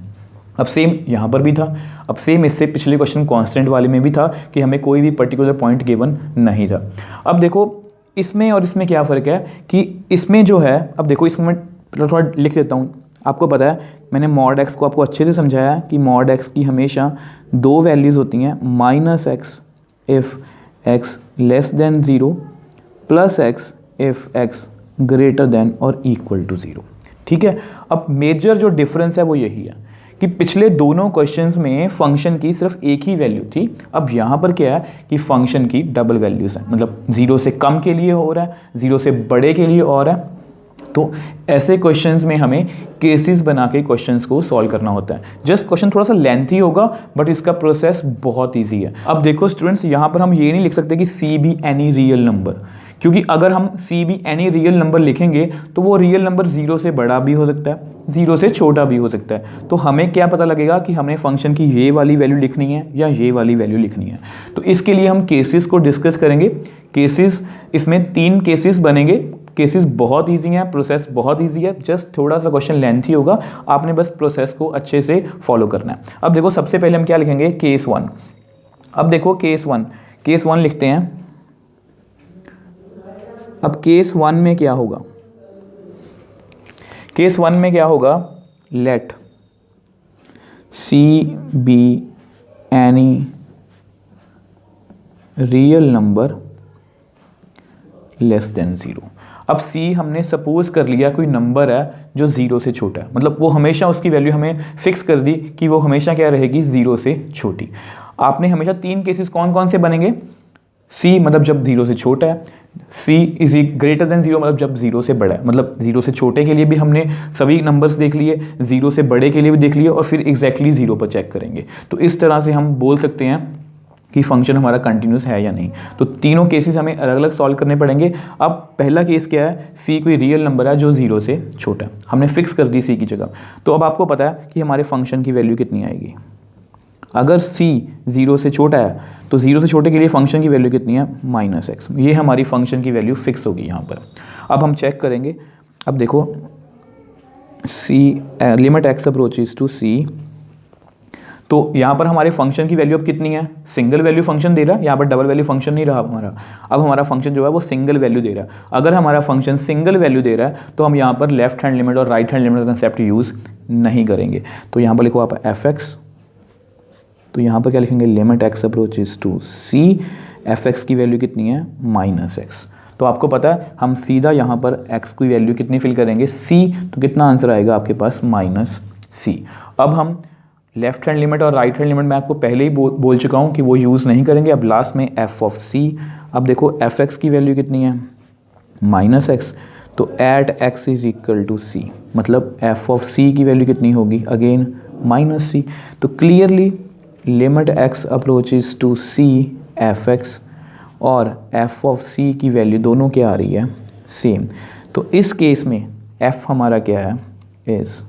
अब सेम यहाँ पर भी था, अब सेम इससे पिछले क्वेश्चन कांस्टेंट वाले में भी था कि हमें कोई भी पर्टिकुलर पॉइंट गिवन नहीं था। अब देखो इसमें और इसमें क्या फ़र्क है कि इसमें जो है, अब देखो इसमें मैं थोड़ा लिख देता हूँ, आपको पता है मैंने मॉड एक्स को आपको अच्छे से समझाया कि मॉड एक्स की हमेशा 2 वैल्यूज़ होती हैं, -x if x less than 0 +x if x greater then और इक्वल टू 0। ठीक है, अब मेजर जो डिफरेंस है वो यही है कि पिछले दोनों क्वेश्चंस में फंक्शन की सिर्फ एक ही वैल्यू थी, अब यहाँ पर क्या है कि फंक्शन की डबल वैल्यूज़ हैं, मतलब 0 से कम के लिए हो रहा है, 0 से बड़े के लिए और है। तो ऐसे क्वेश्चंस में हमें केसेस बना के क्वेश्चंस को सॉल्व करना होता है। जस्ट क्वेश्चन थोड़ा सा लेंथी होगा बट इसका प्रोसेस बहुत ईजी है। अब देखो स्टूडेंट्स, यहाँ पर हम ये नहीं लिख सकते कि c be any real number, क्योंकि अगर हम c be any real number लिखेंगे तो वो रियल नंबर 0 से बड़ा भी हो सकता है, 0 से छोटा भी हो सकता है। तो हमें क्या पता लगेगा कि हमने फंक्शन की ये वाली वैल्यू लिखनी है या ये वाली वैल्यू लिखनी है। तो इसके लिए हम केसेस को डिस्कस करेंगे। केसेस, इसमें 3 केसेस बनेंगे। केसेस बहुत ईजी हैं, प्रोसेस बहुत ईजी है, जस्ट थोड़ा सा क्वेश्चन लेंथी होगा, आपने बस प्रोसेस को अच्छे से फॉलो करना है। अब देखो सबसे पहले हम क्या लिखेंगे, केस 1। अब देखो केस 1 लिखते हैं। अब केस 1 में क्या होगा, केस 1 में क्या होगा, let c be any real number less than 0। अब सी हमने सपोज कर लिया कोई नंबर है जो 0 से छोटा है, मतलब वो हमेशा उसकी वैल्यू हमें फिक्स कर दी कि वो हमेशा क्या रहेगी, 0 से छोटी। आपने हमेशा 3 केसेस कौन कौन से बनेंगे, सी मतलब जब 0 से छोटा है, सी इज ग्रेटर देन 0 मतलब जब 0 से बड़ा है, मतलब 0 से छोटे के लिए भी हमने सभी नंबर्स देख लिए, 0 से बड़े के लिए भी देख लिए और फिर एग्जैक्टली 0 पर चेक करेंगे। तो इस तरह से हम बोल सकते हैं कि फंक्शन हमारा कंटिन्यूस है या नहीं। तो तीनों केसेस हमें अलग अलग सॉल्व करने पड़ेंगे। अब पहला केस क्या है, सी कोई रियल नंबर है जो 0 से छोटा है, हमने फिक्स कर दी सी की जगह। तो अब आपको पता है कि हमारे फंक्शन की वैल्यू कितनी आएगी। अगर c 0 से छोटा है तो 0 से छोटे के लिए फंक्शन की वैल्यू कितनी है, -x। ये हमारी फंक्शन की वैल्यू फिक्स होगी यहाँ पर। अब हम चेक करेंगे। अब देखो c limit x approaches to c, तो यहाँ पर हमारे फंक्शन की वैल्यू अब कितनी है, सिंगल वैल्यू फंक्शन दे रहा है, यहाँ पर डबल वैल्यू फंक्शन नहीं रहा हमारा। अब हमारा फंक्शन जो है वो सिंगल वैल्यू दे रहा है। अगर हमारा फंक्शन सिंगल वैल्यू दे रहा है तो हम यहाँ पर लेफ्ट हैंड लिमिट और राइट हैंड लिमिट का कंसेप्ट यूज़ नहीं करेंगे। तो यहाँ पर लिखो आप f(x), तो यहाँ पर क्या लिखेंगे, limit x approaches to c, f(x) की वैल्यू कितनी है, -x। तो आपको पता है हम सीधा यहाँ पर x की वैल्यू कितनी फिल करेंगे, c, तो कितना आंसर आएगा आपके पास, -c। अब हम लेफ्ट हैंड लिमिट और राइट हैंड लिमिट मैं आपको पहले ही बोल चुका हूँ कि वो यूज़ नहीं करेंगे। अब लास्ट में f(c), अब देखो f(x) की वैल्यू कितनी है, -x, तो at x is equal to c, मतलब f(c) की वैल्यू कितनी होगी, अगेन -c। तो clearly limit x approaches to c f(x) और f(c) की वैल्यू दोनों क्या आ रही है, सेम। तो इस केस में f हमारा क्या है, इज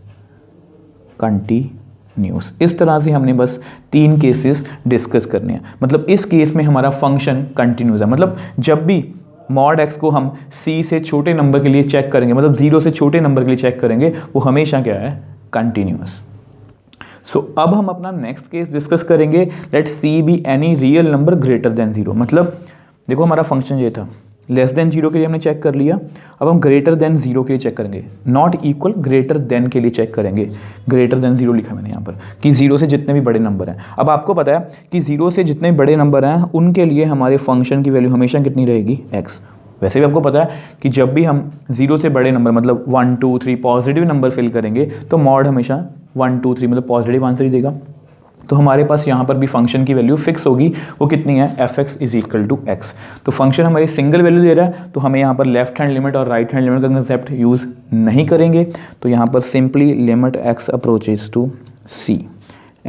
कंटिन्यूस। इस तरह से हमने बस 3 केसेस डिस्कस करने हैं। मतलब इस केस में हमारा फंक्शन कंटिन्यूस है, मतलब जब भी मॉड x को हम c से छोटे नंबर के लिए चेक करेंगे, मतलब 0 से छोटे नंबर के लिए चेक करेंगे, वो हमेशा क्या है, कंटिन्यूस। सो अब हम अपना नेक्स्ट केस डिस्कस करेंगे, let c be any real number greater than 0। मतलब देखो हमारा फंक्शन ये था, लेस देन 0 के लिए हमने चेक कर लिया। अब हम ग्रेटर देन 0 के लिए चेक करेंगे, नॉट इक्वल ग्रेटर देन के लिए चेक करेंगे। ग्रेटर देन 0 लिखा मैंने यहाँ पर कि 0 से जितने भी बड़े नंबर हैं। अब आपको पता है कि 0 से जितने बड़े नंबर हैं उनके लिए हमारे फंक्शन की वैल्यू हमेशा कितनी रहेगी, x। वैसे भी आपको पता है कि जब भी हम 0 से बड़े नंबर मतलब 1 2 3 पॉजिटिव नंबर फिल करेंगे तो मॉड हमेशा 1 2 3 मतलब पॉजिटिव आंसर ही देगा। तो हमारे पास यहाँ पर भी फंक्शन की वैल्यू फिक्स होगी, वो कितनी है, fx is equal to x। तो फंक्शन हमारी सिंगल वैल्यू दे रहा है तो हमें यहाँ पर लेफ्ट हैंड लिमिट और राइट हैंड लिमिट का कंसेप्ट यूज़ नहीं करेंगे। तो यहाँ पर simply limit x approaches to c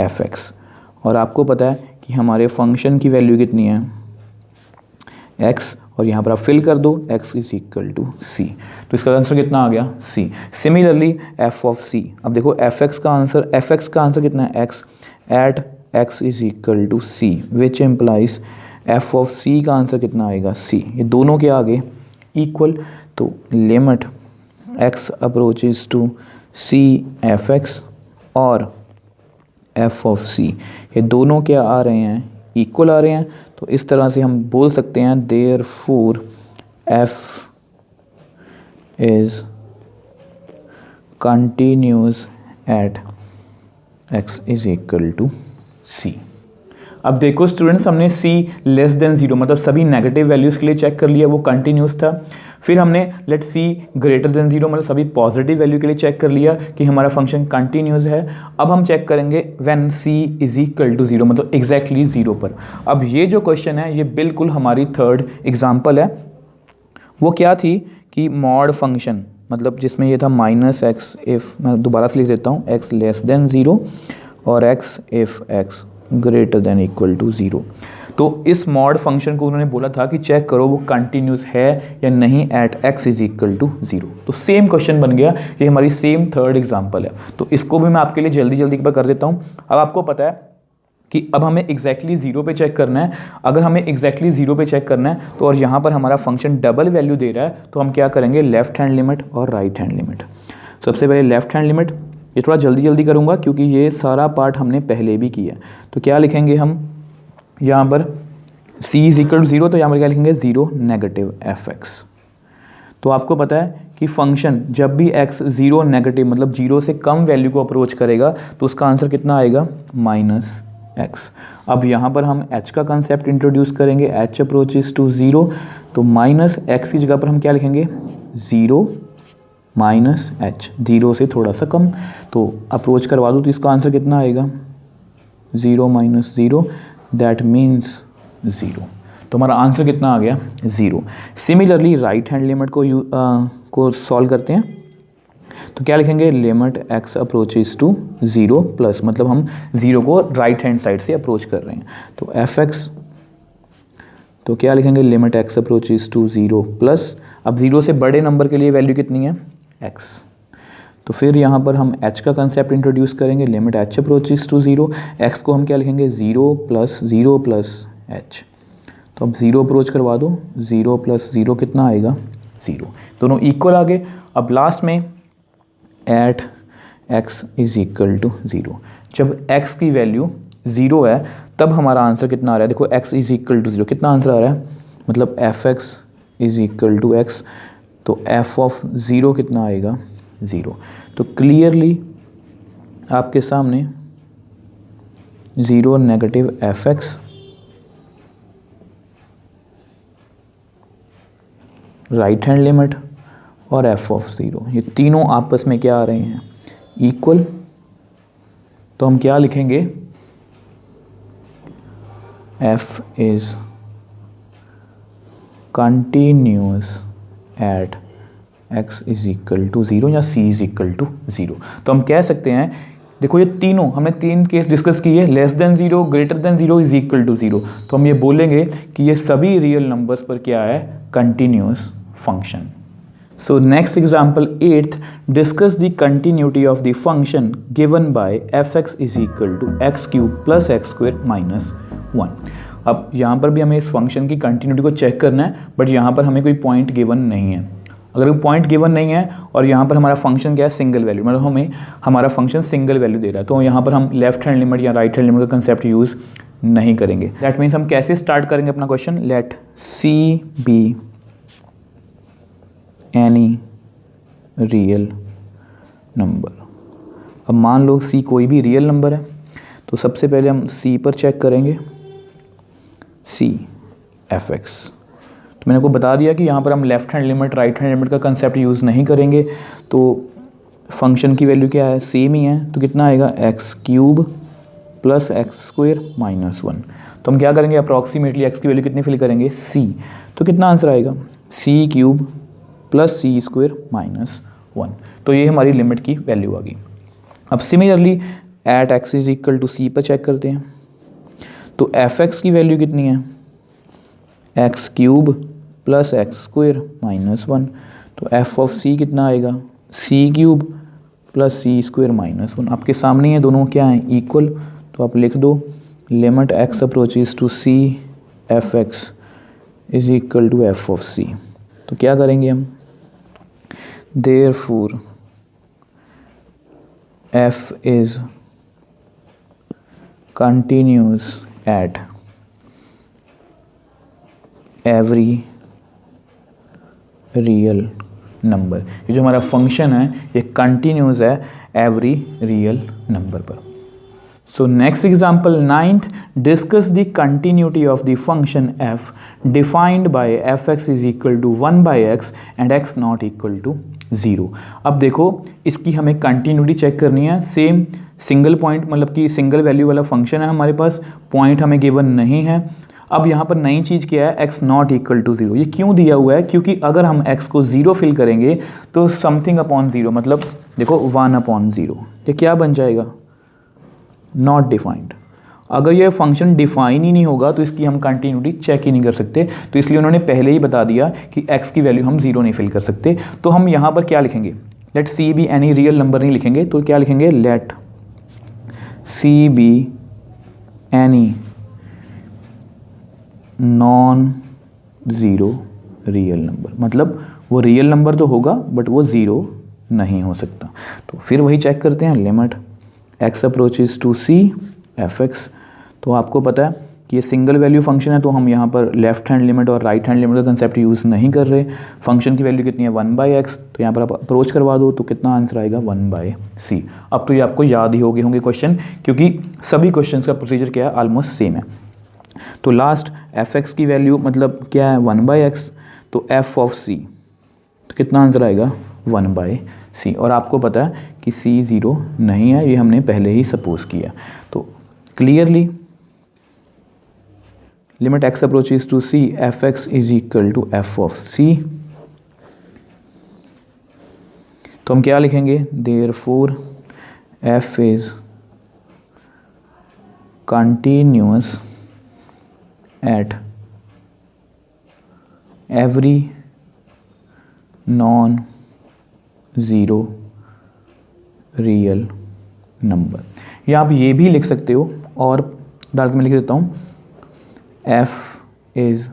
fx। और आपको पता है कि हमारे फंक्शन की वैल्यू कितनी है, x, और यहाँ पर आप फिल कर दो x is equal to c। तो इसका आंसर कितना आ गया, c। Similarly f of c, अब देखो fx का आंसर कितना है, x at x is equal to c which implies f of c का आंसर कितना आएगा, c। ये दोनों के आगे इक्वल, तो limit x approaches to c fx और f ऑफ c, ये दोनों क्या आ रहे हैं, इक्वल आ रहे हैं। तो इस तरह से हम बोल सकते हैं therefore f is continuous at x is equal to c। अब देखो स्टूडेंट्स, हमने c लेस देन 0 मतलब सभी नेगेटिव वैल्यूज़ के लिए चेक कर लिया, वो कंटिन्यूस था। फिर हमने लेट c ग्रेटर देन 0 मतलब सभी पॉजिटिव वैल्यू के लिए चेक कर लिया कि हमारा फंक्शन कंटिन्यूस है। अब हम चेक करेंगे when c is equal to 0 मतलब एग्जैक्टली 0 पर। अब ये जो क्वेश्चन है ये बिल्कुल हमारी थर्ड एग्जाम्पल है। वो क्या थी कि मॉड फंक्शन मतलब जिसमें ये था माइनस एक्स इफ़, मैं दोबारा से लिख देता हूँ, x लेस देन 0 और x if x greater than equal to 0। तो इस मॉड फंक्शन को उन्होंने बोला था कि चेक करो वो कंटिन्यूस है या नहीं at x is equal to 0। तो सेम क्वेश्चन बन गया, ये हमारी सेम थर्ड एग्जाम्पल है। तो इसको भी मैं आपके लिए जल्दी जल्दी कर देता हूँ। अब आपको पता है कि अब हमें एग्जैक्टली 0 पे चेक करना है। अगर हमें एग्जैक्टली 0 पे चेक करना है तो और यहाँ पर हमारा फंक्शन डबल वैल्यू दे रहा है तो हम क्या करेंगे, लेफ्ट हैंड लिमिट और राइट हैंड लिमिट। सबसे पहले लेफ्ट हैंड लिमिट, ये थोड़ा जल्दी जल्दी करूँगा क्योंकि ये सारा पार्ट हमने पहले भी किया। तो क्या लिखेंगे हम यहाँ पर, c इज इक्वल टू 0, तो यहाँ पर क्या लिखेंगे 0 नेगेटिव fx। तो आपको पता है कि फंक्शन जब भी x 0 नेगेटिव मतलब 0 से कम वैल्यू को अप्रोच करेगा तो उसका आंसर कितना आएगा, माइनस x। अब यहाँ पर हम h का कंसेप्ट इंट्रोड्यूस करेंगे, h अप्रोचेस टू 0, तो माइनस x की जगह पर हम क्या लिखेंगे 0 माइनस h, 0 से थोड़ा सा कम। तो अप्रोच करवा दो तो इसका आंसर कितना आएगा 0 माइनस 0, दैट मीन्स 0। तो हमारा आंसर कितना आ गया 0। सिमिलरली राइट हैंड लिमिट को सॉल्व करते हैं। तो क्या लिखेंगे, limit x approaches to 0 plus, मतलब हम 0 को राइट हैंड साइड से अप्रोच कर रहे हैं। तो fx, तो क्या लिखेंगे limit x approaches to 0 plus, अब 0 से बड़े नंबर के लिए वैल्यू कितनी है x। तो फिर यहाँ पर हम h का कंसेप्ट इंट्रोड्यूस करेंगे, limit h approaches to 0, x को हम क्या लिखेंगे 0 प्लस h। तो अब 0 अप्रोच करवा दो, 0 प्लस 0 कितना आएगा 0, दोनों इक्वल आ गए। अब लास्ट में at x is equal to 0, जब x की वैल्यू 0 है तब हमारा आंसर कितना आ रहा है, देखो x इज इक्वल टू 0 कितना आंसर आ रहा है, मतलब fx is equal to x, तो f ऑफ 0 कितना आएगा 0। तो क्लियरली आपके सामने 0 negative fx right hand limit और f ऑफ 0, ये तीनों आपस में क्या आ रहे हैं, इक्वल। तो हम क्या लिखेंगे, f is continuous at x is equal to 0 या c इज इक्वल टू 0। तो हम कह सकते हैं, देखो ये तीनों हमने 3 केस डिस्कस किए, less than 0, greater than 0, is equal to 0। तो हम ये बोलेंगे कि ये सभी रियल नंबर्स पर क्या है, continuous function. So next example 8th, discuss the continuity of the function given by fx is equal to x cube plus x square minus 1। अब यहाँ पर भी हमें इस फंक्शन की कंटिन्यूटी को चेक करना है, बट यहाँ पर हमें कोई पॉइंट गिवन नहीं है। अगर कोई पॉइंट गिवन नहीं है और यहाँ पर हमारा फंक्शन क्या है, सिंगल वैल्यू, मतलब हमें हमारा फंक्शन सिंगल वैल्यू दे रहा है, तो यहाँ पर हम लेफ्ट हैंड लिमिट या राइट हैंड लिमिट का कंसेप्ट यूज़ नहीं करेंगे। दैट मीन्स हम कैसे स्टार्ट करेंगे अपना question, let c be any real number. अब मान लो c कोई भी रियल नंबर है, तो सबसे पहले हम c पर चेक करेंगे, c f(x). तो मैंने आपको बता दिया कि यहाँ पर हम left hand limit right hand limit का कंसेप्ट यूज़ नहीं करेंगे, तो फंक्शन की वैल्यू क्या है, सेम ही है, तो कितना आएगा x³ प्लस x² माइनस 1। तो हम क्या करेंगे, अप्रॉक्सीमेटली x की वैल्यू कितनी फिल करेंगे, c। तो कितना आंसर आएगा, c³ प्लस c² माइनस 1। तो ये हमारी लिमिट की वैल्यू आ गई। अब similarly at x is equal to c पर चेक करते हैं, तो f(x) की वैल्यू कितनी है, x³ प्लस x² माइनस 1। तो f ऑफ c कितना आएगा, c³ प्लस c² माइनस 1। आपके सामने ये दोनों क्या हैं, इक्वल। तो आप लिख दो limit x approaches to c f(x) is equal to f of c। तो क्या करेंगे हम, therefore f is continuous at every real number. ये जो हमारा फंक्शन है ये कंटिन्यूअस है एवरी रियल नंबर पर। So next example 9th, discuss the continuity of the function f defined by f(x) is equal to 1/x and x not equal to 0। अब देखो इसकी हमें कंटिन्यूटी चेक करनी है। सेम सिंगल पॉइंट मतलब कि single value वाला फंक्शन है हमारे पास, पॉइंट हमें गिवन नहीं है। अब यहाँ पर नई चीज़ क्या है, x नॉट इक्वल टू 0। ये क्यों दिया हुआ है, क्योंकि अगर हम x को 0 फिल करेंगे तो समथिंग अपॉन 0 मतलब देखो 1/0, ये क्या बन जाएगा, नॉट डिफाइंड। अगर ये फंक्शन डिफाइन ही नहीं होगा तो इसकी हम कंटिन्यूटी चेक ही नहीं कर सकते। तो इसलिए उन्होंने पहले ही बता दिया कि x की वैल्यू हम 0 नहीं फिल कर सकते। तो हम यहाँ पर क्या लिखेंगे, let c be any real number नहीं लिखेंगे, तो क्या लिखेंगे, let c be any non zero real number. मतलब वो रियल नंबर तो होगा बट वो ज़ीरो नहीं हो सकता। तो फिर वही चेक करते हैं, limit x approaches to c f(x). तो आपको पता है कि ये सिंगल वैल्यू फंक्शन है, तो हम यहाँ पर लेफ्ट हैंड लिमिट और राइट हैंड लिमिट का कंसेप्ट यूज़ नहीं कर रहे। फंक्शन की वैल्यू कितनी है, 1/x। तो यहाँ पर आप अप्रोच करवा दो तो कितना आंसर आएगा, 1/c। अब तो ये आपको याद ही हो गए होंगे क्वेश्चन, क्योंकि सभी क्वेश्चन का प्रोसीजर क्या है, ऑलमोस्ट सेम है। तो लास्ट f(x) की वैल्यू मतलब क्या है, 1/x। तो f ऑफ c, तो कितना आंसर आएगा, 1/c। और आपको पता है कि c 0 नहीं है, ये हमने पहले ही सपोज किया। तो clearly limit x approaches to c f(x) is equal to f of c। तो हम क्या लिखेंगे, therefore f is continuous at every non zero real number. या आप ये भी लिख सकते हो, और डाल के मैं लिख देता हूँ, f इज़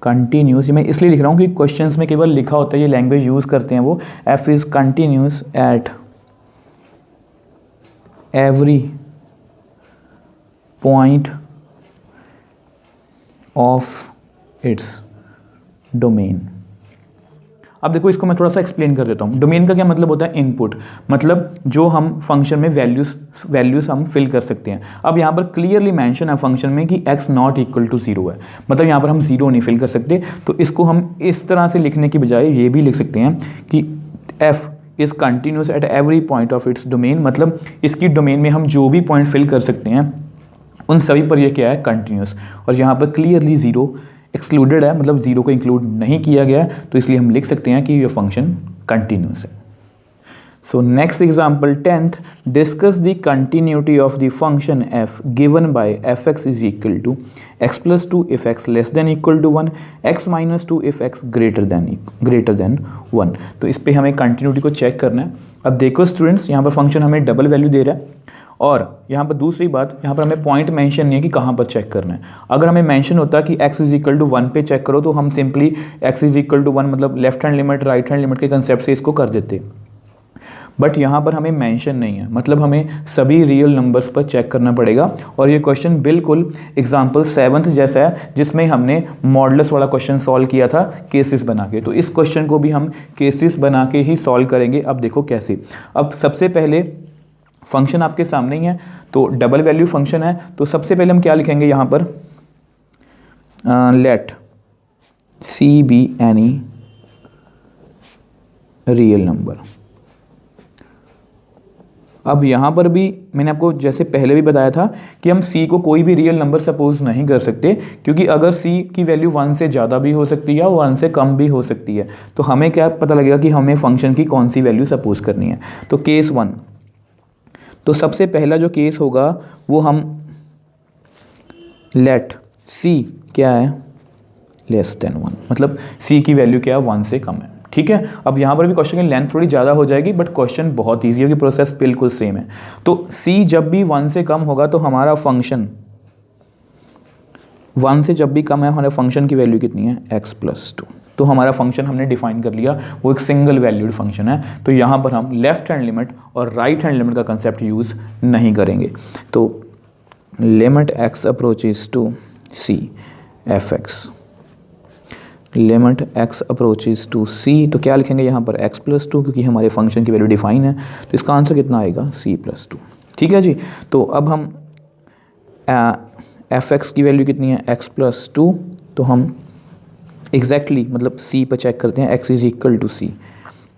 कंटिन्यूस। ये मैं इसलिए लिख रहा हूँ कि क्वेश्चंस में केवल लिखा होता है, ये लैंग्वेज यूज़ करते हैं वो, f is continuous at every point of its domain. अब देखो इसको मैं थोड़ा सा एक्सप्लेन कर देता हूँ। डोमेन का क्या मतलब होता है, इनपुट, मतलब जो हम फंक्शन में वैल्यूज़ हम फिल कर सकते हैं। अब यहाँ पर क्लियरली मेंशन है फंक्शन में कि x नॉट इक्वल टू 0 है, मतलब यहाँ पर हम 0 नहीं फिल कर सकते। तो इसको हम इस तरह से लिखने की बजाय ये भी लिख सकते हैं कि f is continuous at every point of its domain, मतलब इसकी डोमेन में हम जो भी पॉइंट फिल कर सकते हैं उन सभी पर यह क्या है, कंटिन्यूस। और यहाँ पर क्लियरली 0 एक्सक्लूडेड है, मतलब 0 को इंक्लूड नहीं किया गया है, तो इसलिए हम लिख सकते हैं कि ये फंक्शन कंटिन्यूस है। So next example 10th, discuss the continuity of the function f given by f(x) is equal to x plus 2 if x less than equal to 1, x minus 2 if x greater than 1। तो इस पर हमें continuity को check करना है। अब देखो students, यहाँ पर फंक्शन हमें डबल वैल्यू दे रहा है, और यहाँ पर दूसरी बात, यहाँ पर हमें पॉइंट मेंशन नहीं है कि कहाँ पर चेक करना है। अगर हमें मेंशन होता कि x इज इक्वल टू 1 पे चेक करो, तो हम simply x is equal to 1 मतलब left hand limit right hand limit के कंसेप्ट से इसको कर देते। बट यहाँ पर हमें मेंशन नहीं है, मतलब हमें सभी रियल नंबर्स पर चेक करना पड़ेगा। और ये क्वेश्चन बिल्कुल एग्जाम्पल 7th जैसा है जिसमें हमने मॉडुलस वाला क्वेश्चन सॉल्व किया था केसेस बना के। तो इस क्वेश्चन को भी हम केसेस बना के ही सॉल्व करेंगे। अब देखो कैसे। अब सबसे पहले फंक्शन आपके सामने ही है, तो डबल वैल्यू फंक्शन है, तो सबसे पहले हम क्या लिखेंगे यहाँ पर, let c be any real number. अब यहाँ पर भी मैंने आपको जैसे पहले भी बताया था कि हम c को कोई भी रियल नंबर सपोज नहीं कर सकते, क्योंकि अगर c की वैल्यू 1 से ज़्यादा भी हो सकती है और 1 से कम भी हो सकती है। तो हमें क्या पता लगेगा कि हमें फंक्शन की कौन सी वैल्यू सपोज करनी है। तो केस 1, तो सबसे पहला जो केस होगा वो हम लेट c क्या है, लेस देन 1, मतलब c की वैल्यू क्या है, 1 से कम है। ठीक है। अब यहाँ पर भी क्वेश्चन की लेंथ थोड़ी ज़्यादा हो जाएगी, बट क्वेश्चन बहुत ईजी होगी, प्रोसेस बिल्कुल सेम है। तो c जब भी 1 से कम होगा तो हमारा फंक्शन 1 से जब भी कम है, हमारे फंक्शन की वैल्यू कितनी है, x+2। तो हमारा फंक्शन हमने डिफाइन कर लिया, वो एक सिंगल वैल्यूड फंक्शन है। तो यहाँ पर हम लेफ्ट हैंड लिमिट और राइट हैंड लिमिट का कंसेप्ट यूज़ नहीं करेंगे। तो limit x approaches to c f(x), limit x approaches to c, तो क्या लिखेंगे यहाँ पर x+2, क्योंकि हमारे फंक्शन की वैल्यू डिफाइन है। तो इसका आंसर कितना आएगा, c+2। ठीक है जी। तो अब हम f(x) की वैल्यू कितनी है, x+2, तो हम एग्जैक्टली मतलब c पर चेक करते हैं, x = c,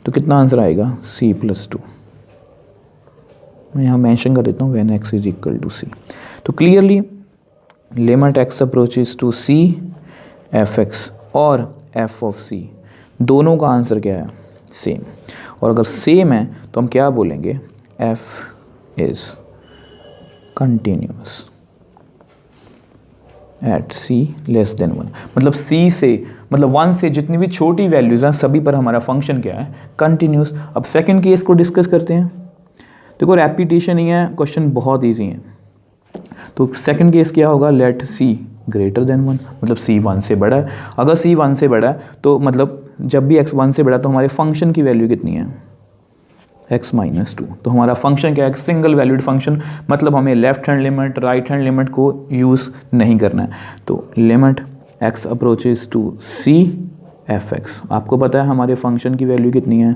तो कितना आंसर आएगा, c+2। मैं यहाँ मेंशन कर देता हूँ व्हेन x = c। तो clearly limit x approaches to c f(x) और f(c) दोनों का आंसर क्या है, सेम। और अगर सेम है तो हम क्या बोलेंगे, f is continuous eight c less than 1, मतलब c से मतलब 1 से जितनी भी छोटी वैल्यूज़ हैं सभी पर हमारा फंक्शन क्या है, कंटिन्यूअस। अब सेकंड केस को डिस्कस करते हैं। देखो रेपिटेशन ही है, क्वेश्चन बहुत इजी है। तो सेकंड केस क्या होगा, लेट c ग्रेटर देन 1, मतलब c 1 से बड़ा है। अगर c 1 से बड़ा है तो मतलब जब भी x 1 से बड़ा है तो हमारे फंक्शन की वैल्यू कितनी है, x-2। तो हमारा फंक्शन क्या है, सिंगल वैल्यूड फंक्शन, मतलब हमें left hand limit right hand limit को यूज़ नहीं करना है। तो limit x approaches to c f(x), आपको पता है हमारे फंक्शन की वैल्यू कितनी है,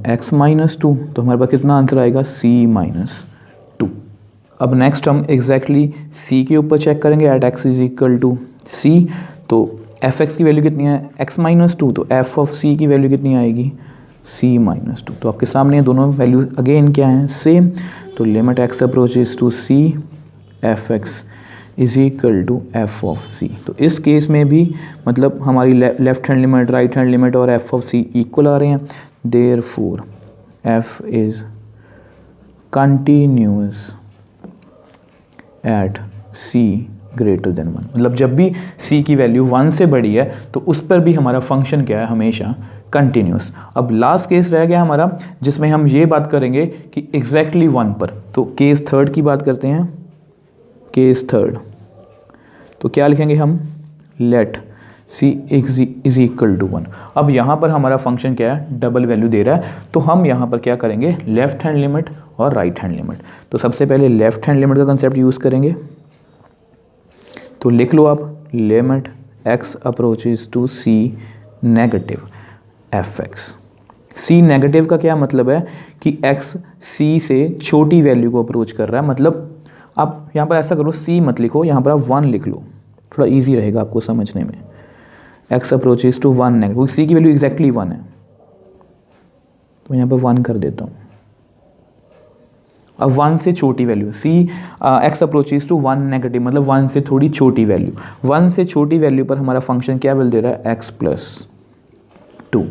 x-2, तो हमारे पास कितना आंसर आएगा, c-2। अब नेक्स्ट हम एग्जैक्टली c के ऊपर चेक करेंगे, एट x = c। तो f(x) की वैल्यू कितनी है, x-2, तो f(c) की वैल्यू कितनी आएगी, c-2। तो आपके सामने दोनों वैल्यू अगेन क्या हैं, सेम। तो limit x approaches to c f(x) = f(c). तो इस केस में भी मतलब हमारी left hand limit right hand limit और f(c) इक्वल आ रहे हैं। Therefore f is continuous eight c greater than 1, मतलब जब भी c की वैल्यू 1 से बड़ी है तो उस पर भी हमारा फंक्शन क्या है, हमेशा कंटिन्यूअस। अब लास्ट केस रह गया हमारा जिसमें हम ये बात करेंगे कि एग्जैक्टली 1 पर। तो केस थर्ड की बात करते हैं। केस थर्ड तो क्या लिखेंगे हम, लेट c = 1। अब यहाँ पर हमारा फंक्शन क्या है, डबल वैल्यू दे रहा है। तो हम यहाँ पर क्या करेंगे, लेफ्ट हैंड लिमिट और राइट हैंड लिमिट। तो सबसे पहले लेफ्ट हैंड लिमिट का कंसेप्ट यूज़ करेंगे। तो लिख लो आप, limit x approaches to c negative f(x). c negative का क्या मतलब है कि x c से छोटी वैल्यू को अप्रोच कर रहा है। मतलब आप यहाँ पर ऐसा करो, c मत लिखो, यहाँ पर आप 1 लिख लो, थोड़ा इजी रहेगा आपको समझने में। x approaches to 1 negative, c की वैल्यू एग्जैक्टली 1 है, तो यहाँ पर 1 कर देता हूँ। अब 1 से छोटी value x approaches to 1 negative, मतलब 1 से थोड़ी छोटी वैल्यू। 1 से छोटी वैल्यू पर हमारा फंक्शन क्या वैल्यू दे रहा है, x+2।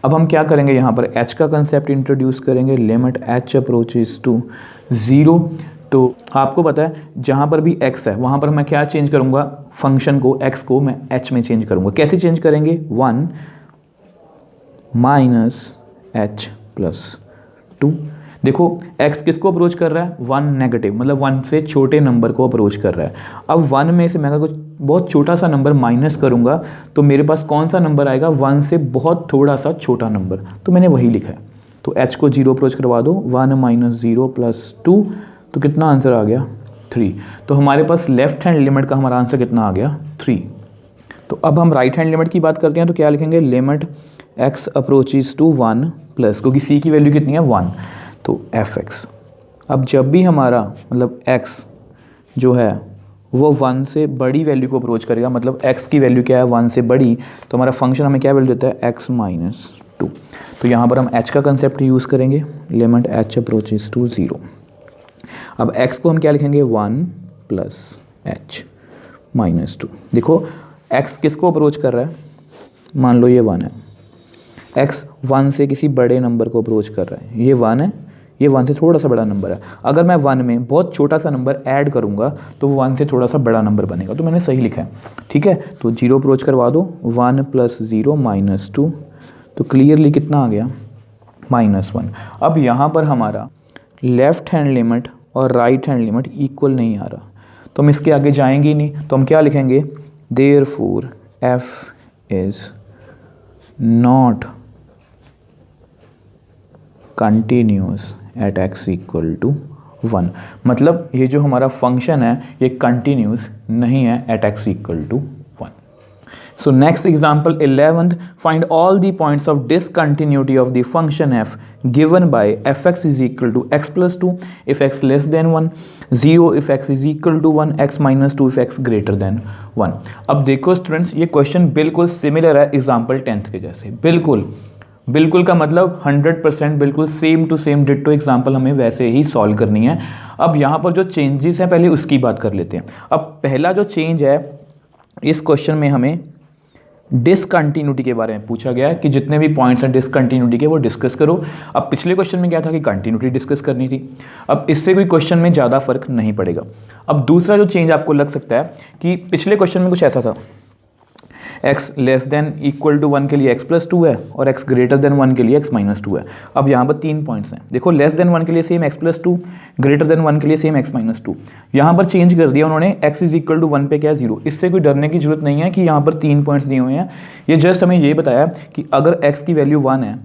अब हम क्या करेंगे, यहाँ पर h का कंसेप्ट इंट्रोड्यूस करेंगे। Limit h approaches to 0। तो आपको पता है जहाँ पर भी x है वहाँ पर मैं क्या चेंज करूँगा, फंक्शन को x को मैं h में चेंज करूँगा। कैसे चेंज करेंगे, 1 - h+2। देखो x किसको अप्रोच कर रहा है, 1 नेगेटिव, मतलब 1 से छोटे नंबर को अप्रोच कर रहा है। अब 1 में से मैं अगर कुछ बहुत छोटा सा नंबर माइनस करूँगा तो मेरे पास कौन सा नंबर आएगा, 1 से बहुत थोड़ा सा छोटा नंबर, तो मैंने वही लिखा है। तो h को 0 अप्रोच करवा दो, 1 माइनस 0 प्लस 2, तो कितना आंसर आ गया 3। तो हमारे पास लेफ्ट हैंड लिमिट का हमारा आंसर कितना आ गया 3। तो अब हम राइट हैंड लिमिट की बात करते हैं, तो क्या लिखेंगे, limit x approaches to 1 plus, क्योंकि c की वैल्यू कितनी है 1, तो fx। अब जब भी हमारा मतलब x जो है वो 1 से बड़ी वैल्यू को अप्रोच करेगा, मतलब x की वैल्यू क्या है 1 से बड़ी, तो हमारा फंक्शन हमें क्या वैल्यू देता है x माइनस 2। तो यहाँ पर हम h का कंसेप्ट यूज़ करेंगे, लिमिट h अप्रोचेज टू 0। अब x को हम क्या लिखेंगे 1 प्लस h माइनस 2। देखो x किसको अप्रोच कर रहा है, मान लो ये 1 है, x 1 से किसी बड़े नंबर को अप्रोच कर रहा है, ये 1 है, ये 1 से थोड़ा सा बड़ा नंबर है। अगर मैं 1 में बहुत छोटा सा नंबर ऐड करूंगा तो वो 1 से थोड़ा सा बड़ा नंबर बनेगा, तो मैंने सही लिखा है, ठीक है। तो 0 अप्रोच करवा दो, 1 प्लस 0 माइनस 2, तो क्लियरली कितना आ गया -1। अब यहाँ पर हमारा लेफ्ट हैंड लिमिट और राइट हैंड लिमिट इक्वल नहीं आ रहा, तो हम इसके आगे जाएंगे ही नहीं, तो हम क्या लिखेंगे, therefore f is not continuous at x equal to 1। मतलब ये जो हमारा फंक्शन है ये कंटिन्यूअस नहीं है at x equal to 1। So next example 11th, find all the points of discontinuity of the function f given by fx is equal to x plus 2 if x less than 1, 0 if x is equal to 1, x minus 2 if x greater than 1। अब देखो students, ये question बिल्कुल similar है example 10th के जैसे, बिल्कुल का मतलब 100% बिल्कुल same to same ditto example हमें वैसे ही सॉल्व करनी है। अब यहाँ पर जो चेंजेस हैं पहले उसकी बात कर लेते हैं। अब पहला जो चेंज है इस क्वेश्चन में हमें डिसकंटिन्यूटी के बारे में पूछा गया है कि जितने भी पॉइंट्स हैं डिसकंटिन्यूटी के वो डिस्कस करो। अब पिछले क्वेश्चन में क्या था कि कंटिन्यूटी डिस्कस करनी थी, अब इससे कोई क्वेश्चन में ज़्यादा फर्क नहीं पड़ेगा। अब दूसरा जो चेंज आपको लग सकता है कि पिछले क्वेश्चन में कुछ ऐसा था, x less than equal to 1 के लिए x प्लस 2 है और x ग्रेटर देन 1 के लिए x माइनस 2 है। अब यहाँ पर 3 पॉइंट्स हैं, देखो लेस देन 1 के लिए same x plus 2, greater than 1 के लिए सेम x माइनस 2। यहाँ पर चेंज कर दिया उन्होंने, x इज इक्वल टू 1 पे क्या 0। इससे कोई डरने की जरूरत नहीं है कि यहाँ पर 3 पॉइंट्स दिए हुए हैं, ये जस्ट हमें ये बताया कि अगर x की वैल्यू 1 है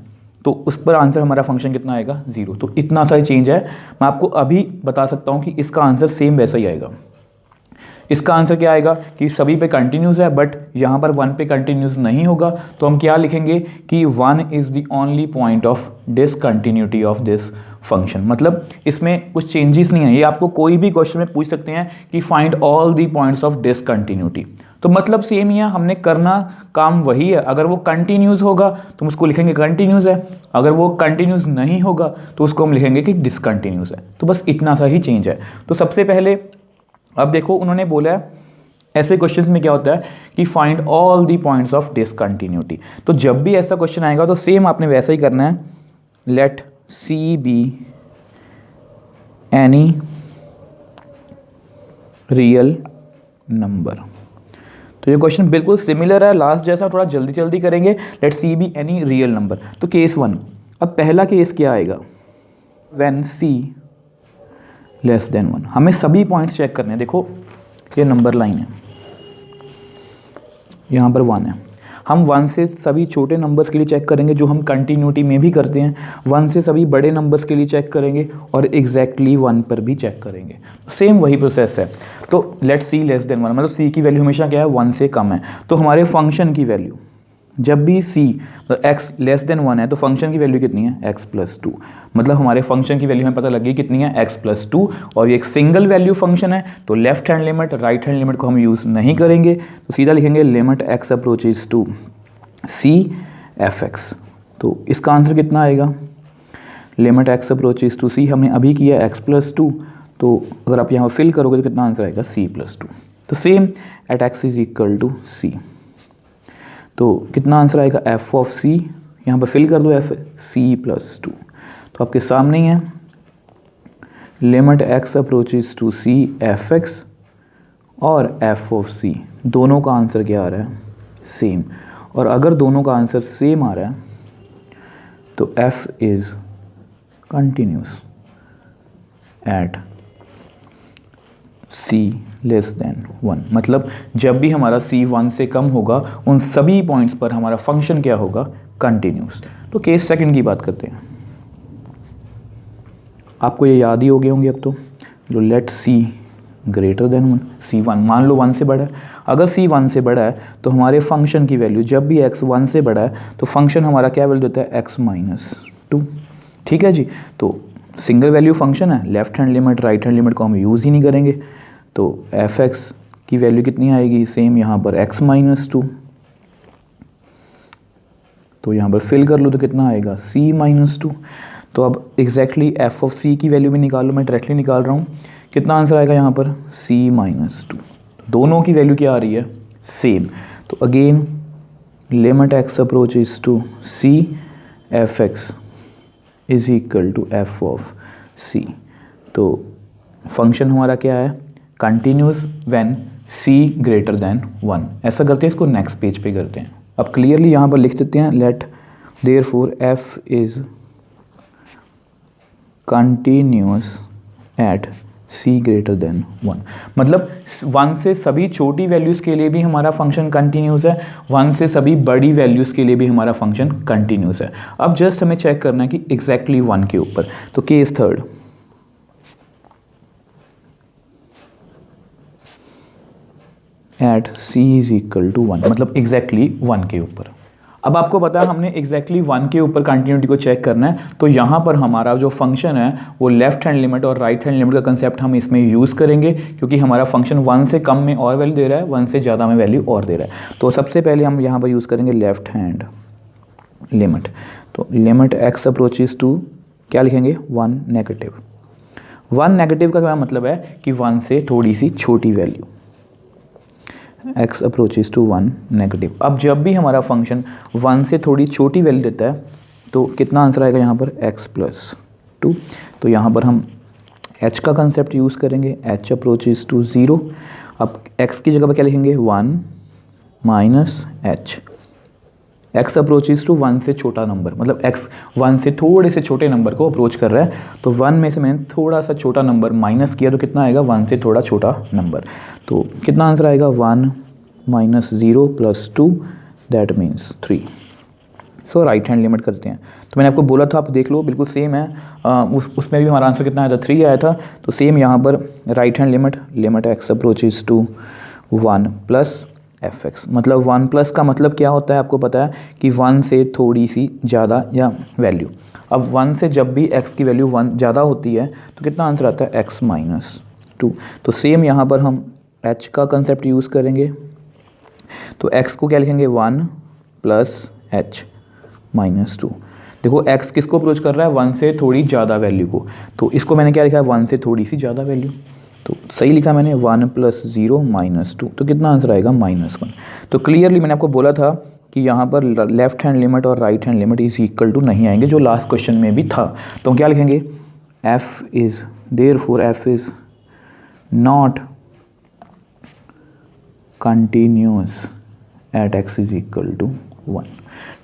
तो उस पर आंसर हमारा फंक्शन कितना आएगा 0। तो इतना सा ही चेंज है, मैं आपको अभी बता सकता हूँ कि इसका आंसर सेम वैसा ही आएगा। इसका आंसर क्या आएगा कि सभी पे कंटिन्यूस है बट यहाँ पर 1 पे कंटिन्यूस नहीं होगा, तो हम क्या लिखेंगे कि 1 is the only point of discontinuity of this function. मतलब इसमें कुछ चेंजेस नहीं है, ये आपको कोई भी क्वेश्चन में पूछ सकते हैं कि find all the points of discontinuity, तो मतलब सेम ही है, हमने करना काम वही है। अगर वो कंटिन्यूस होगा तो हम उसको लिखेंगे कंटिन्यूस है, अगर वो कंटिन्यूस नहीं होगा तो उसको हम लिखेंगे कि डिसकंटिन्यूस है। तो बस इतना सा ही चेंज है। तो सबसे पहले अब देखो उन्होंने बोला है ऐसे क्वेश्चंस में क्या होता है कि find all the points of discontinuity. तो जब भी ऐसा क्वेश्चन आएगा तो सेम आपने वैसा ही करना है, let c be any real number. तो ये क्वेश्चन बिल्कुल सिमिलर है लास्ट जैसा, थोड़ा जल्दी जल्दी करेंगे। Let c be any real number, तो केस 1। अब पहला केस क्या आएगा, व्हेन सी लेस देन 1। हमें सभी पॉइंट्स चेक करने हैं। देखो ये नंबर लाइन है, यहाँ पर 1 है, हम 1 से सभी छोटे नंबर्स के लिए चेक करेंगे जो हम कंटिन्यूटी में भी करते हैं, 1 से सभी बड़े नंबर्स के लिए चेक करेंगे और एग्जैक्टली 1 पर भी चेक करेंगे। सेम वही प्रोसेस है। तो लेट सी लेस देन 1, मतलब सी की वैल्यू हमेशा क्या है 1 से कम है। तो हमारे फंक्शन की वैल्यू जब भी c मतलब x लेस देन 1 है तो फंक्शन की वैल्यू कितनी है x प्लस 2। मतलब हमारे फंक्शन की वैल्यू हमें पता लगी कितनी है x प्लस 2, और ये एक सिंगल वैल्यू फंक्शन है तो left hand limit right hand limit को हम यूज़ नहीं करेंगे, तो सीधा लिखेंगे limit x approaches to c f(x). तो इसका आंसर कितना आएगा, limit x approaches to c हमने अभी किया x प्लस 2, तो अगर आप यहाँ फिल करोगे तो कितना आंसर आएगा c प्लस 2। तो same at x is equal to c, तो कितना आंसर आएगा f ऑफ c, यहाँ पर फिल कर दो f c प्लस 2। तो आपके सामने ही है limit x approaches to c f(x) और f ऑफ c, दोनों का आंसर क्या आ रहा है सेम। और अगर दोनों का आंसर सेम आ रहा है तो f is continuous at c less than 1, मतलब जब भी हमारा c 1 से कम होगा उन सभी पॉइंट्स पर हमारा फंक्शन क्या होगा, कंटिन्यूस। तो केस सेकंड की बात करते हैं। आपको ये याद ही हो गए होंगे अब तो, जो late c greater than 1, c1 मान लो 1 से बड़ा है। अगर c 1 से बड़ा है तो हमारे फंक्शन की वैल्यू, जब भी x 1 से बड़ा है तो फंक्शन हमारा क्या वैल्यू देता है, x माइनस 2। ठीक है जी, तो सिंगल वैल्यू फंक्शन है, left hand limit right hand limit को हम यूज़ ही नहीं करेंगे, तो f(x) की वैल्यू कितनी आएगी, सेम यहाँ पर x माइनस 2। तो यहाँ पर फिल कर लो तो कितना आएगा, c माइनस 2। तो अब एग्जैक्टली f ऑफ c की वैल्यू भी निकाल लो, मैं डायरेक्टली निकाल रहा हूँ। कितना आंसर आएगा यहाँ पर, c माइनस 2। दोनों की वैल्यू क्या आ रही है, सेम। तो again limit x approaches to c, f(x) is equal to f of c। तो फंक्शन हमारा क्या है, continuous when c greater than 1। ऐसा करते हैं, इसको नेक्स्ट पेज पे करते हैं। अब क्लियरली यहाँ पर लिख देते हैं, let therefore f is continuous at c greater than 1, मतलब 1 से सभी छोटी वैल्यूज़ के लिए भी हमारा फंक्शन कंटिन्यूस है, 1 से सभी बड़ी वैल्यूज़ के लिए भी हमारा फंक्शन कंटिन्यूस है। अब जस्ट हमें चेक करना है कि एग्जैक्टली 1 के ऊपर। तो case third, at c is equal to 1, मतलब एग्जैक्टली 1 के ऊपर। अब आपको पता है हमने एग्जैक्टली 1 के ऊपर कंटिन्यूटी को चेक करना है, तो यहाँ पर हमारा जो फंक्शन है वो लेफ्ट हैंड लिमिट और राइट हैंड लिमिट का कंसेप्ट हम इसमें यूज़ करेंगे, क्योंकि हमारा फंक्शन 1 से कम में और वैल्यू दे रहा है, 1 से ज़्यादा में वैल्यू और दे रहा है। तो सबसे पहले हम यहाँ पर यूज़ करेंगे लेफ्ट हैंड लिमिट। तो लिमिट x अप्रोचेस टू क्या लिखेंगे, 1 नेगेटिव। 1 नेगेटिव का क्या मतलब है कि 1 से थोड़ी सी छोटी value, x approaches to 1 negative. अब जब भी हमारा फंक्शन 1 से थोड़ी छोटी वैल्यू देता है तो कितना आंसर आएगा यहाँ पर, x प्लस 2। तो यहाँ पर हम h का कंसेप्ट यूज़ करेंगे, h अप्रोचेस टू 0। अब x की जगह पर क्या लिखेंगे, 1 minus h। x approaches to 1 से छोटा नंबर, मतलब x 1 से थोड़े से छोटे नंबर को अप्रोच कर रहा है, तो 1 में से मैंने थोड़ा सा छोटा नंबर माइनस किया तो कितना आएगा, 1 से थोड़ा छोटा नंबर। तो कितना आंसर आएगा, 1 minus 0 plus 2, that means 3। So right hand limit करते हैं। तो मैंने आपको बोला था, आप देख लो बिल्कुल सेम है, उसमें भी हमारा आंसर कितना आया था, 3 आया था। तो सेम यहाँ पर right hand limit, limit x approaches to 1 plus f(x), मतलब 1 प्लस का मतलब क्या होता है, आपको पता है कि 1 से थोड़ी सी ज़्यादा या वैल्यू। अब 1 से जब भी x की वैल्यू 1 ज़्यादा होती है तो कितना आंसर आता है, x माइनस 2। तो सेम यहाँ पर हम h का कंसेप्ट यूज़ करेंगे, तो x को क्या लिखेंगे, 1 प्लस h माइनस 2। देखो x किसको अप्रोच कर रहा है, 1 से थोड़ी ज़्यादा वैल्यू को, तो इसको मैंने क्या लिखा है, 1 से थोड़ी सी ज़्यादा वैल्यू। तो सही लिखा मैंने, 1 प्लस 0 माइनस 2, तो कितना आंसर आएगा, माइनस 1। तो क्लियरली मैंने आपको बोला था कि यहाँ पर लेफ्ट हैंड लिमिट और right hand limit is equal to नहीं आएंगे, जो लास्ट क्वेश्चन में भी था। तो हम क्या लिखेंगे, f is therefore f is not continuous at x is equal to 1।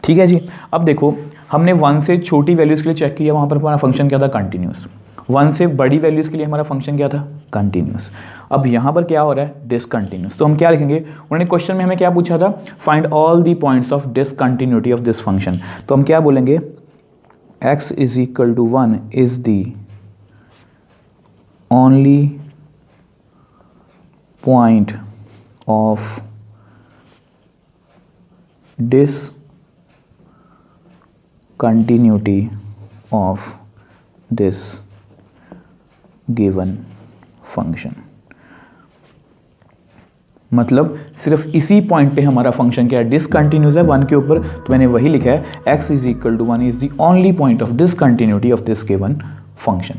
ठीक है जी। अब देखो हमने 1 से छोटी वैल्यूज़ के लिए चेक किया, वहाँ पर हमारा फंक्शन क्या था, कंटिन्यूस। 1 से बड़ी वैल्यूज़ के लिए हमारा फंक्शन क्या था, कंटिन्यूस। अब यहाँ पर क्या हो रहा है, डिसकंटिन्यूस। तो हम क्या लिखेंगे, उन्होंने क्वेश्चन में हमें क्या पूछा था, find all the points of discontinuity of this function. तो हम क्या बोलेंगे, x is equal to 1 is the only point of discontinuity of this given function। मतलब सिर्फ इसी पॉइंट पे हमारा फंक्शन क्या है, डिसकंटिन्यूस है 1 के ऊपर, तो मैंने वही लिखा है x is equal to 1 is the only point of discontinuity of this given function.